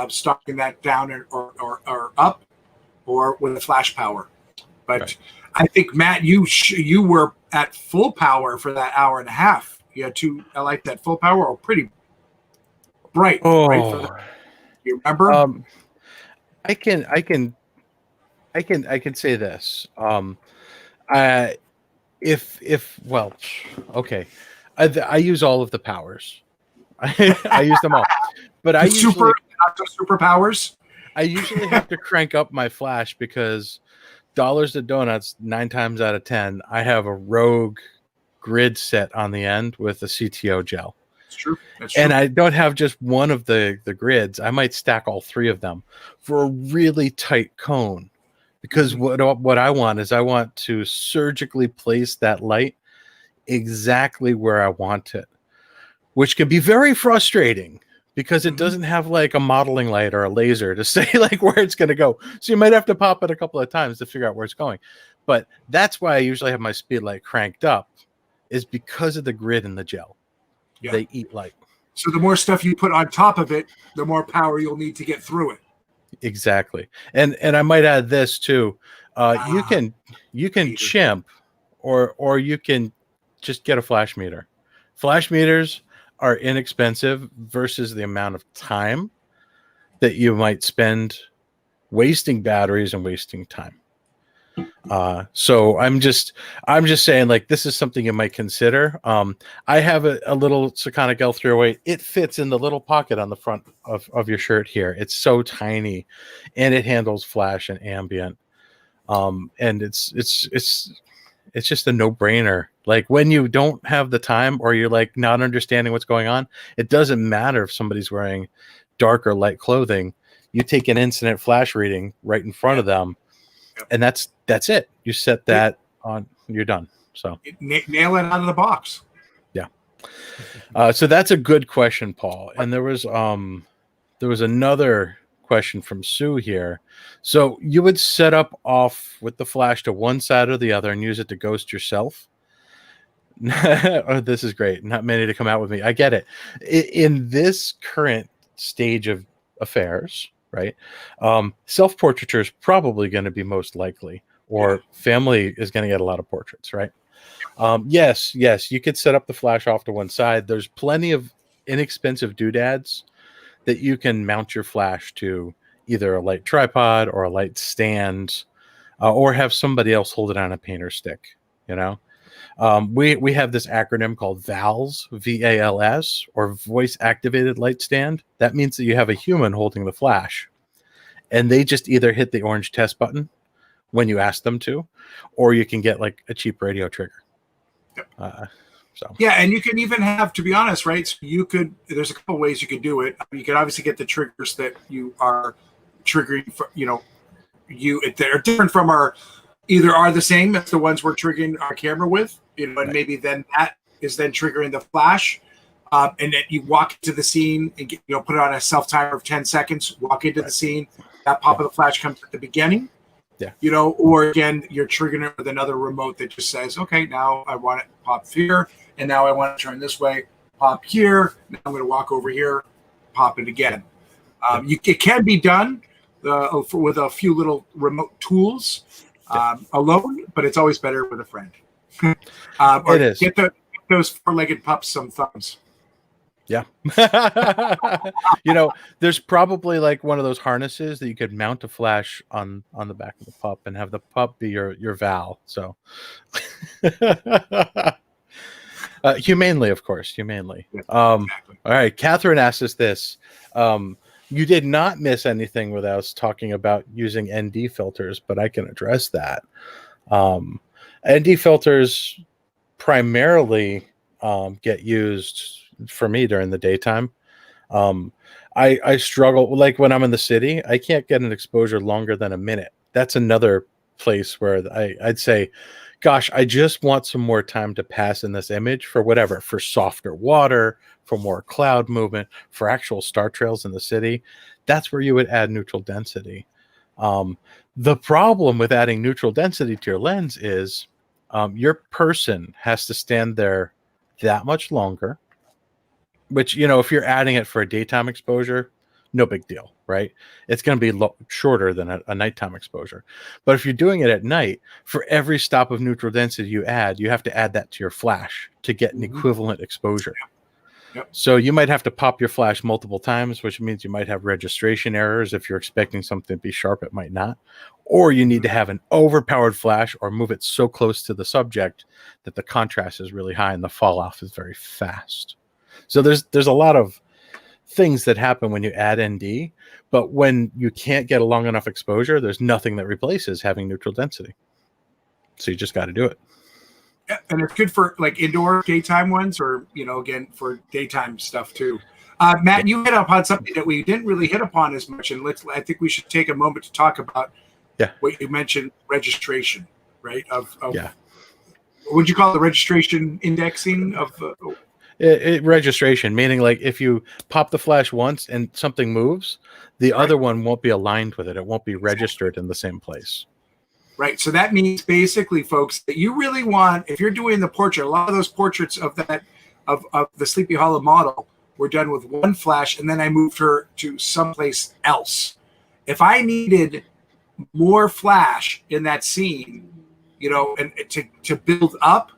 stopping that down or up, or with the flash power. But right. I think, Matt, you were at full power for that hour and a half. You had I like that full power, or pretty bright. Oh, right? You remember? I can say this. Well, okay. I use all of the powers. I use them all, but not just superpowers. I usually have to crank up my flash because dollars to donuts 9 times out of 10, I have a rogue grid set on the end with a CTO gel. That's true. And I don't have just one of the grids. I might stack all 3 of them for a really tight cone. Because what I want is I want to surgically place that light exactly where I want it, which can be very frustrating because it doesn't have like a modeling light or a laser to say like where it's going to go. So you might have to pop it a couple of times to figure out where it's going. But that's why I usually have my speed light cranked up, is because of the grid and the gel. Yeah. They eat light. So the more stuff you put on top of it, the more power you'll need to get through it. Exactly. And I might add this too. You can chimp or you can just get a flash meter. Flash meters are inexpensive versus the amount of time that you might spend wasting batteries and wasting time. So I'm just saying, like, this is something you might consider. I have a little Sekonic L308. It fits in the little pocket on the front of your shirt here. It's so tiny, and it handles flash and ambient. And it's just a no-brainer. Like, when you don't have the time or you're like not understanding what's going on, it doesn't matter if somebody's wearing dark or light clothing. You take an incident flash reading right in front of them, and that's it. You set that on, you're done. So nail it out of the box. Yeah. So that's a good question, Paul. And there was another question from Sue here. So you would set up off with the flash to one side or the other and use it to ghost yourself? Oh, this is great. Not many to come out with me. I get it. In this current stage of affairs, right? Self-portraiture is probably going to be most likely, or family is going to get a lot of portraits, right? Yes, you could set up the flash off to one side. There's plenty of inexpensive doodads that you can mount your flash to, either a light tripod or a light stand, or have somebody else hold it on a painter stick, you know? We have this acronym called VALS, VALS, or voice activated light stand. That means that you have a human holding the flash, and they just either hit the orange test button when you ask them to, or you can get like a cheap radio trigger. Yeah, and you can even have, to be honest, right? So there's a couple ways you could do it. You could obviously get the triggers that you are triggering for, they're different from either are the same as the ones we're triggering our camera with, and maybe then that is then triggering the flash. And then you walk into the scene and put it on a self timer of 10 seconds, walk into the scene, that pop of the flash comes at the beginning. Yeah. Or again, you're triggering it with another remote that just says, okay, now I want it to pop here, and now I want to turn this way, pop here. Now I'm going to walk over here, pop it again. It can be done with a few little remote tools alone, but it's always better with a friend. Or it is. Get those four-legged pups some thumbs. Yeah. There's probably like one of those harnesses that you could mount a flash on the back of the pup and have the pup be your Val. So humanely, of course, humanely. Yeah, exactly. All right. Catherine asked us this. You did not miss anything with us talking about using ND filters, but I can address that. ND filters primarily get used for me during the daytime. I struggle, like when I'm in the city, I can't get an exposure longer than a minute. That's another place where I'd say gosh, I just want some more time to pass in this image for whatever, for softer water, for more cloud movement, for actual star trails in the city. That's where you would add neutral density. The problem with adding neutral density to your lens is your person has to stand there that much longer, which, if you're adding it for a daytime exposure, no big deal, right? It's going to be shorter than a nighttime exposure. But if you're doing it at night, for every stop of neutral density you add, you have to add that to your flash to get an equivalent exposure. Yep. So you might have to pop your flash multiple times, which means you might have registration errors. If you're expecting something to be sharp, it might not. Or you need to have an overpowered flash or move it so close to the subject that the contrast is really high and the fall off is very fast. So there's a lot of things that happen when you add ND, but when you can't get a long enough exposure, there's nothing that replaces having neutral density. So you just got to do it. Yeah, and it's good for like indoor daytime ones, or again for daytime stuff too. Matt, you hit upon something that we didn't really hit upon as much, and I think we should take a moment to talk about what you mentioned, registration, right? Of what'd you call the registration indexing of? Registration, meaning like if you pop the flash once and something moves, the other one won't be aligned with it. It won't be registered in the same place. Right. So that means basically, folks, that you really want, if you're doing the portrait, a lot of those portraits of the Sleepy Hollow model were done with one flash, and then I moved her to someplace else. If I needed more flash in that scene, and to build up,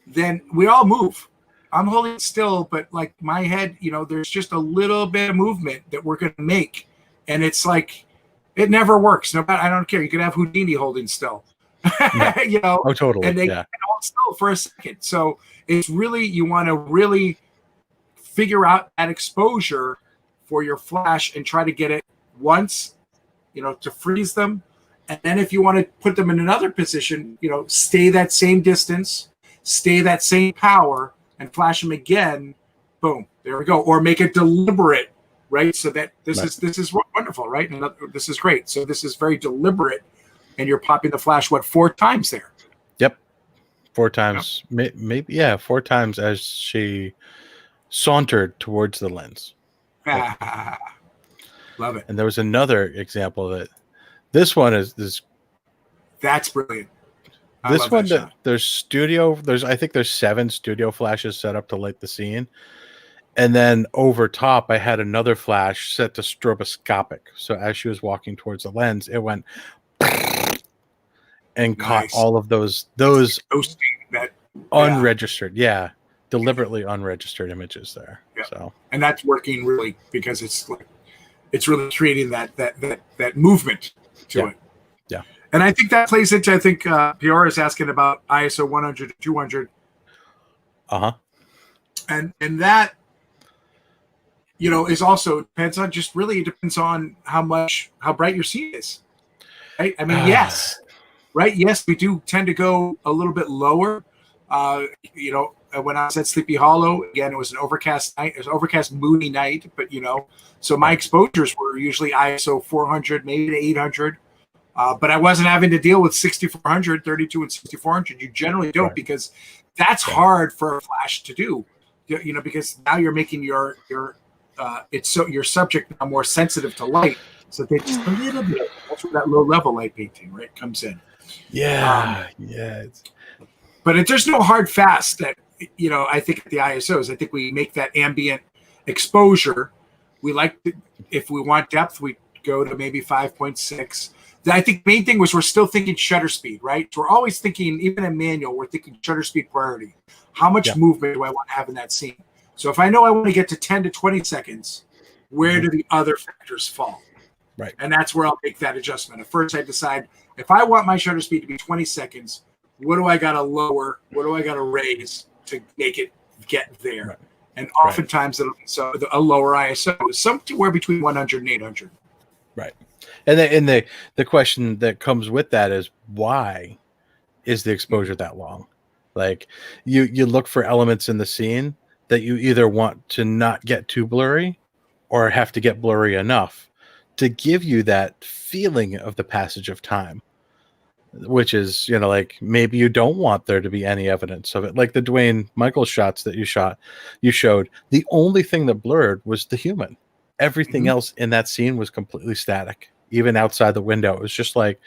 then we all move. I'm holding still, but like my head, there's just a little bit of movement that we're going to make. And it's like, it never works. No matter, I don't care. You could have Houdini holding still, Oh, totally. and they can hold still for a second. So it's really, you want to really figure out that exposure for your flash and try to get it once, to freeze them. And then if you want to put them in another position, stay that same distance, stay that same power, and flash them again. Boom, there we go. Or make it deliberate, right? So that this is wonderful, right? And this is great. So this is very deliberate, and you're popping the flash 4 times there? Yep, 4 times, maybe 4 times as she sauntered towards the lens. Love it. And there was another example that this one is. That's brilliant. This one, I think there's 7 studio flashes set up to light the scene. And then over top, I had another flash set to stroboscopic. So as she was walking towards the lens, it went and caught all of those unregistered, deliberately unregistered images there. Yeah. So, and that's working really, because it's really creating that movement to it. Yeah. And I think that plays into, I think Piora is asking about ISO 100 to 200. And that, is also depends on, just really depends on how bright your scene is. Right? I mean, yes. Right? Yes, we do tend to go a little bit lower. When I was at Sleepy Hollow, again, it was an overcast night. It was an overcast, moody night, but so my exposures were usually ISO 400, maybe to 800. But I wasn't having to deal with 6400, 32 and 6400. You generally don't, because that's hard for a flash to do. Because now you're making your subject now more sensitive to light, so they just a little bit. That's where that low level light painting comes in. But there's no hard fast that I think at the ISOs. I think we make that ambient exposure. We like to, if we want depth, we go to maybe 5.6. I think the main thing was we're still thinking shutter speed, right? So we're always thinking, even in manual, we're thinking shutter speed priority. How much movement do I want to have in that scene? So if I know I want to get to 10 to 20 seconds, where do the other factors fall? Right. And that's where I'll make that adjustment. At first, I decide if I want my shutter speed to be 20 seconds, what do I got to lower? What do I got to raise to make it get there? Right. And oftentimes, so a lower ISO is somewhere between 100 and 800. Right. And the question that comes with that is, why is the exposure that long? Like you look for elements in the scene that you either want to not get too blurry or have to get blurry enough to give you that feeling of the passage of time. which is, like maybe you don't want there to be any evidence of it. Like the Dwayne Michaels shots that you showed, the only thing that blurred was the human. Everything else in that scene was completely static. Even outside the window, it was just like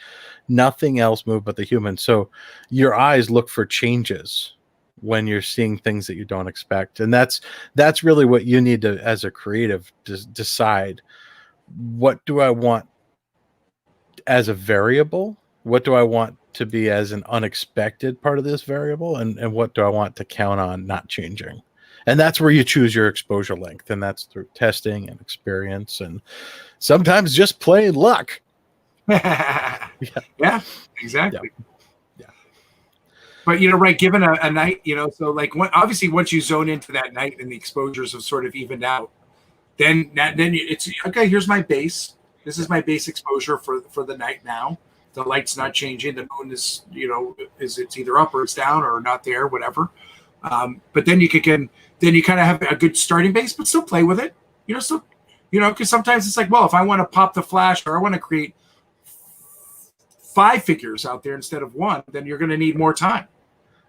nothing else moved but the human. So your eyes look for changes when you're seeing things that you don't expect. And that's really what you need to, as a creative, decide, what do I want as a variable? What do I want to be as an unexpected part of this variable? And what do I want to count on not changing? And that's where you choose your exposure length. And that's through testing and experience and sometimes just plain luck. Yeah, exactly. Yeah. But, right, given a night, so like obviously once you zone into that night and the exposures have sort of evened out, then it's okay. Here's my base. This is my base exposure for the night now. The light's not changing. The moon is, it's either up or it's down or not there, whatever. But then you kind of have a good starting base, but still play with it. Still, because sometimes it's like, well, if I want to pop the flash or I want to create 5 figures out there instead of 1, then you're going to need more time,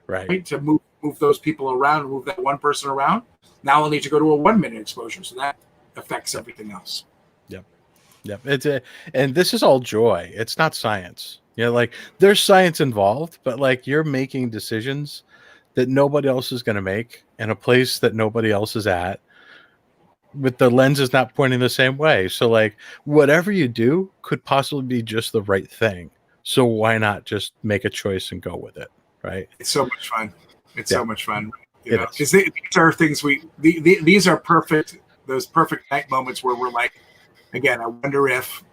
right? To move those people around, move that one person around. Now I'll need to go to a 1-minute exposure, so that affects everything else. Yep. And this is all joy. It's not science. Like there's science involved, but like you're making decisions that nobody else is going to make in a place that nobody else is at, with the lenses not pointing the same way. So like whatever you do could possibly be just the right thing. So why not just make a choice and go with it? Right. It's so much fun. It's so much fun. Because these are things these are perfect. Those perfect night moments where we're like, again, I wonder if,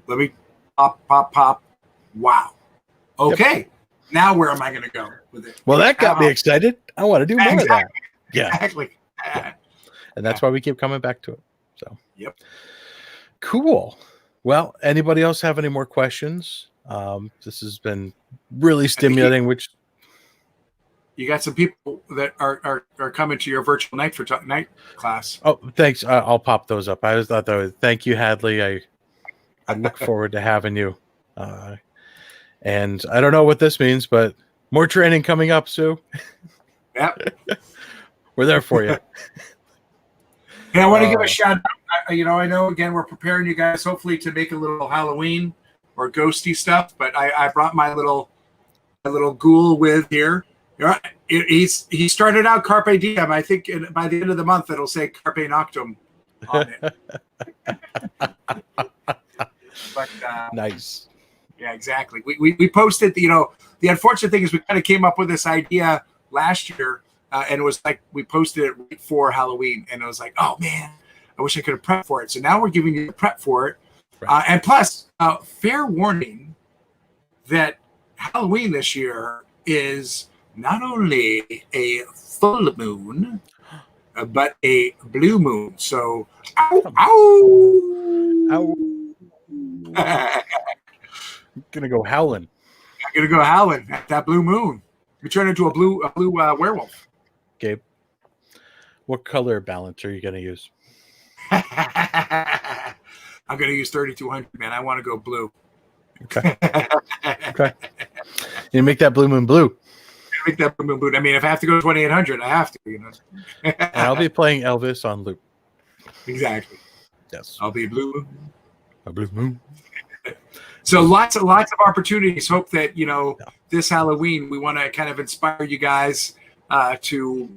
let me pop. Wow. Okay. Now where am I going to go with it? Well, that got me excited. I want to do more of that. Yeah. Exactly. Yeah. And that's why we keep coming back to it. So, yep. Cool. Well, anybody else have any more questions? This has been really stimulating, which you got some people that are coming to your virtual night class. Oh, thanks. I'll pop those up. I just thought that was, thank you, Hadley. I look forward to having you. And I don't know what this means, but more training coming up, Sue. Yep. We're there for you. And I want to give a shout out. I know, again, we're preparing you guys hopefully to make a little Halloween or ghosty stuff, but I brought my little ghoul with here. He started out Carpe Diem. I think by the end of the month it'll say Carpe Noctum on it. But, nice. Yeah, exactly. We posted. The unfortunate thing is we kind of came up with this idea last year, and it was like we posted it right for Halloween, and it was like, oh man, I wish I could have prepped for it. So now we're giving you the prep for it, and plus, fair warning that Halloween this year is not only a full moon, but a blue moon. So, ow. I'm gonna go howling. At that blue moon. You turn into a blue werewolf. Gabe, what color balance are you gonna use? I'm gonna use 3200, man. I want to go blue. Okay. You make that blue moon blue. Make that blue moon blue. I mean, if I have to go 2800, I have to. And I'll be playing Elvis on loop. Exactly. Yes. I'll be blue. A blue moon. So lots of opportunities. Hope that this Halloween we want to kind of inspire you guys to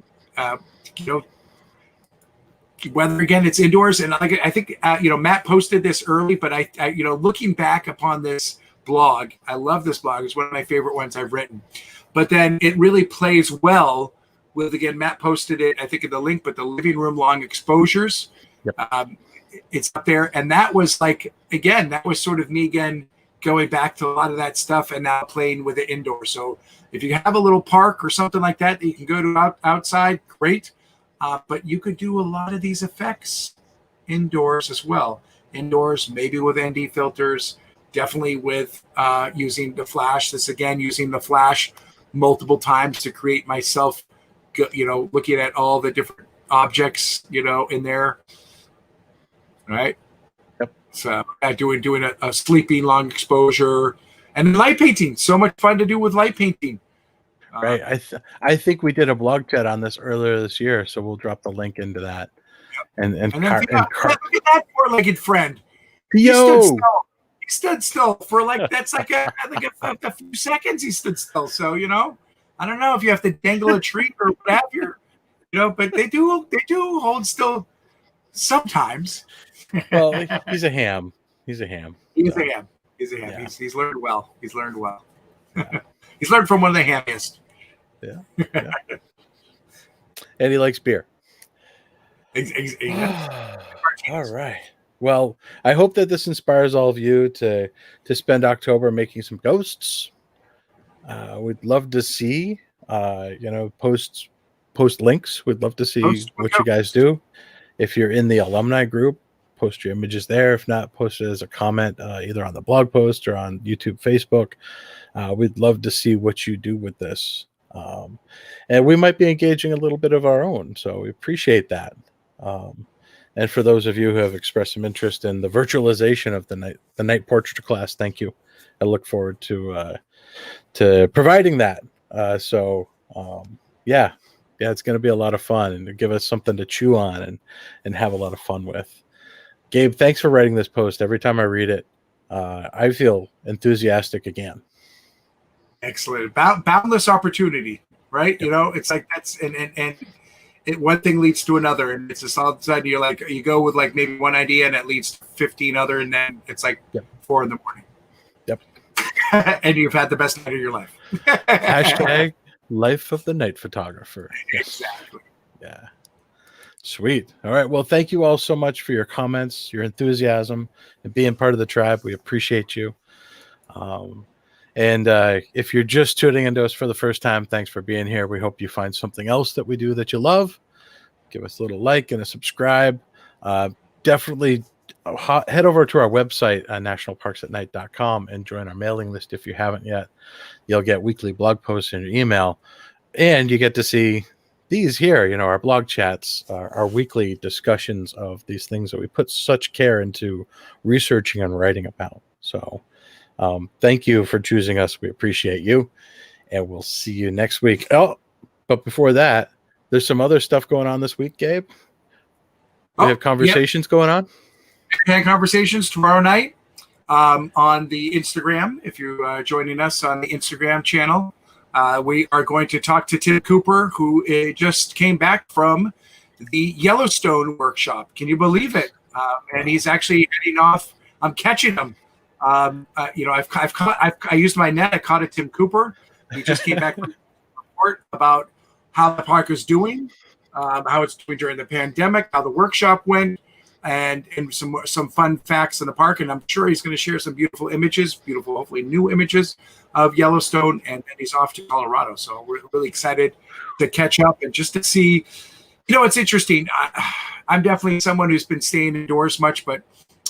whether again it's indoors and I think Matt posted this early, but I looking back upon this blog, I love this blog. It's one of my favorite ones I've written. But then it really plays well with, again, Matt posted it, I think in the link, but the living room long exposures. Yep. It's up there. And that was like, again, that was sort of me again going back to a lot of that stuff and now playing with it indoors. So if you have a little park or something like that you can go to outside, great. But you could do a lot of these effects indoors as well. Indoors, maybe with ND filters, definitely with using the flash. This again, using the flash multiple times to create myself, looking at all the different objects, in there. Right. Yep. So doing a sleeping long exposure, And light painting, so much fun to do with light painting. Right. I think we did a blog chat on this earlier this year, so we'll drop the link into that. And then look at that four-legged friend. Yo, he stood still for that's like a few seconds. He stood still. So I don't know if you have to dangle a treat or what have you. But they do hold still sometimes. Well, he's a ham. He's a ham. He's a ham. Yeah. He's learned well. He's learned well. Yeah. He's learned from one of the hammiest. Yeah. And he likes beer. All right. Well, I hope that this inspires all of you to spend October making some ghosts. We'd love to see, post links. We'd love to see what you guys do. If you're in the alumni group, post your images there. If not, post it as a comment either on the blog post or on YouTube, Facebook. We'd love to see what you do with this. And we might be engaging a little bit of our own, so we appreciate that. And for those of you who have expressed some interest in the virtualization of the night portraiture class, thank you. I look forward to providing that. Yeah, it's going to be a lot of fun and to give us something to chew on and have a lot of fun with. Gabe, thanks for writing this post. Every time I read it, I feel enthusiastic again. Excellent. Boundless opportunity, right? Yep. It's like that's and one thing leads to another, and it's just all of a sudden you go with maybe one idea and it leads to 15 other, and then it's 4 a.m. Yep. And you've had the best night of your life. Hashtag life of the night photographer. Exactly. Yeah. Sweet. All right. Well, thank you all so much for your comments, your enthusiasm, and being part of the tribe. We appreciate you. And if you're just tuning into us for the first time, thanks for being here. We hope you find something else that we do that you love. Give us a little like and a subscribe. Definitely head over to our website, nationalparksatnight.com, and join our mailing list if you haven't yet. You'll get weekly blog posts in your email, and you get to see these here, our blog chats, our weekly discussions of these things that we put such care into researching and writing about. So thank you for choosing us. We appreciate you, and we'll see you next week. Oh, but before that, there's some other stuff going on this week, Gabe. We have conversations going on. We have conversations tomorrow night on the Instagram. If you're joining us on the Instagram channel, we are going to talk to Tim Cooper, who just came back from the Yellowstone workshop. Can you believe it? And he's actually heading off. I'm catching him. I used my net. I caught a Tim Cooper. He just came back with a report about how the park is doing, how it's doing during the pandemic, how the workshop went, and some fun facts in the park. And I'm sure he's going to share some beautiful, hopefully new images of Yellowstone. And then he's off to Colorado. So we're really excited to catch up and just to see. It's interesting. I'm definitely someone who's been staying indoors much, but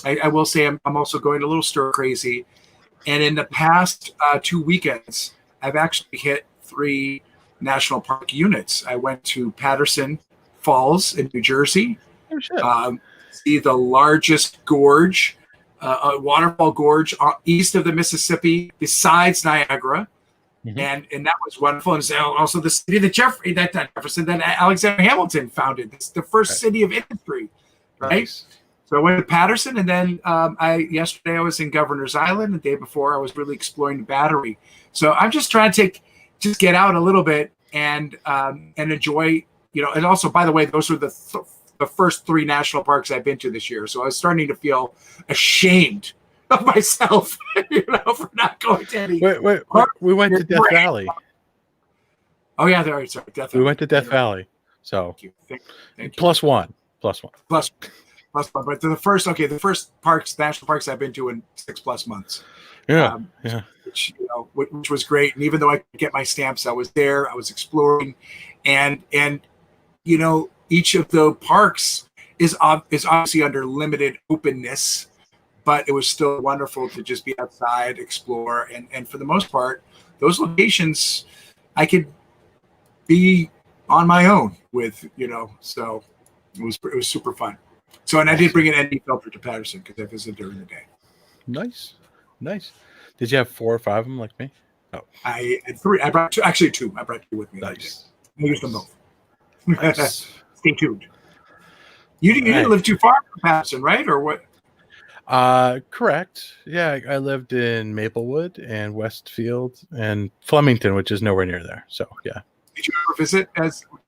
I will say I'm also going a little stir crazy. And in the past 2 weekends, I've actually hit 3 national park units. I went to Patterson Falls in New Jersey. Oh, shit. See the largest gorge, waterfall gorge east of the Mississippi, besides Niagara. Mm-hmm. And that was wonderful. And also the city that Alexander Hamilton founded. It's the first city of industry, right? Nice. So I went to Patterson, and then yesterday I was in Governor's Island. The day before I was really exploring the Battery. So I'm just trying to get out a little bit and enjoy. And also, by the way, those were the first 3 national parks I've been to this year. So I was starting to feel ashamed of myself, for not going to any. Wait. We went to Death Valley. Oh yeah, sorry, Death Valley. We went to Death Valley. So Thank you. Plus one. But the first national parks I've been to in 6+ months. Yeah. Which was great. And even though I could get my stamps, I was there. I was exploring, and each of the parks is obviously under limited openness, but it was still wonderful to just be outside, explore, and for the most part, those locations I could be on my own with. So it was super fun. So, and I did bring an ND filter to Patterson because I visited during the day. Nice. Did you have 4 or 5 of them like me? Oh, I had 3. I brought 2. Actually, 2. I brought 2 with me. nice. I used them both. Nice. Stay tuned. You didn't live too far from Patterson, right? Or what? Correct. Yeah, I lived in Maplewood and Westfield and Flemington, which is nowhere near there. So yeah. Did you ever visit?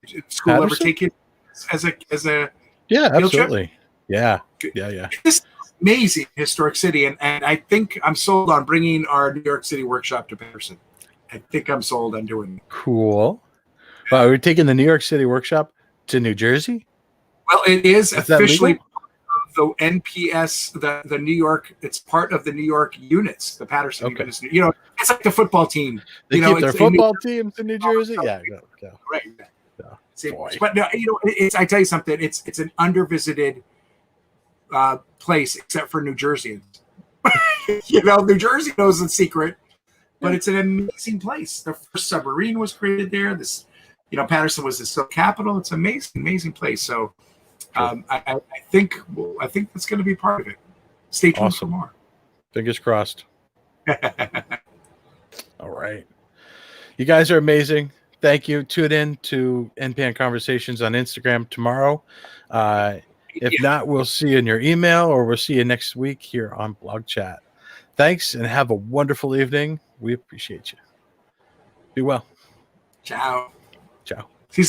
Did school ever take you as a Yeah, field absolutely. trip? Yeah. This is amazing historic city, and I think I'm sold on bringing our New York City workshop to Patterson. I think I'm sold on doing it. Cool. Well, we're taking the New York City workshop to New Jersey. Well, it is officially that the NPS, the New York. It's part of the New York units, the Patterson units. You know, it's like the football team. They keep their football teams in New Jersey. Yeah, right. Boy. But no, it's. I tell you something. It's an undervisited place, except for New Jerseyans. New Jersey knows the secret, but it's an amazing place. The first submarine was created there. This, Patterson was the silk capital. It's an amazing place. So. I think that's going to be part of it. Stay tuned for more. Fingers crossed. All right. You guys are amazing. Thank you. Tune in to NPN Conversations on Instagram tomorrow. If not, we'll see you in your email, or we'll see you next week here on BlogChat. Thanks, and have a wonderful evening. We appreciate you. Be well. Ciao. Ciao. See you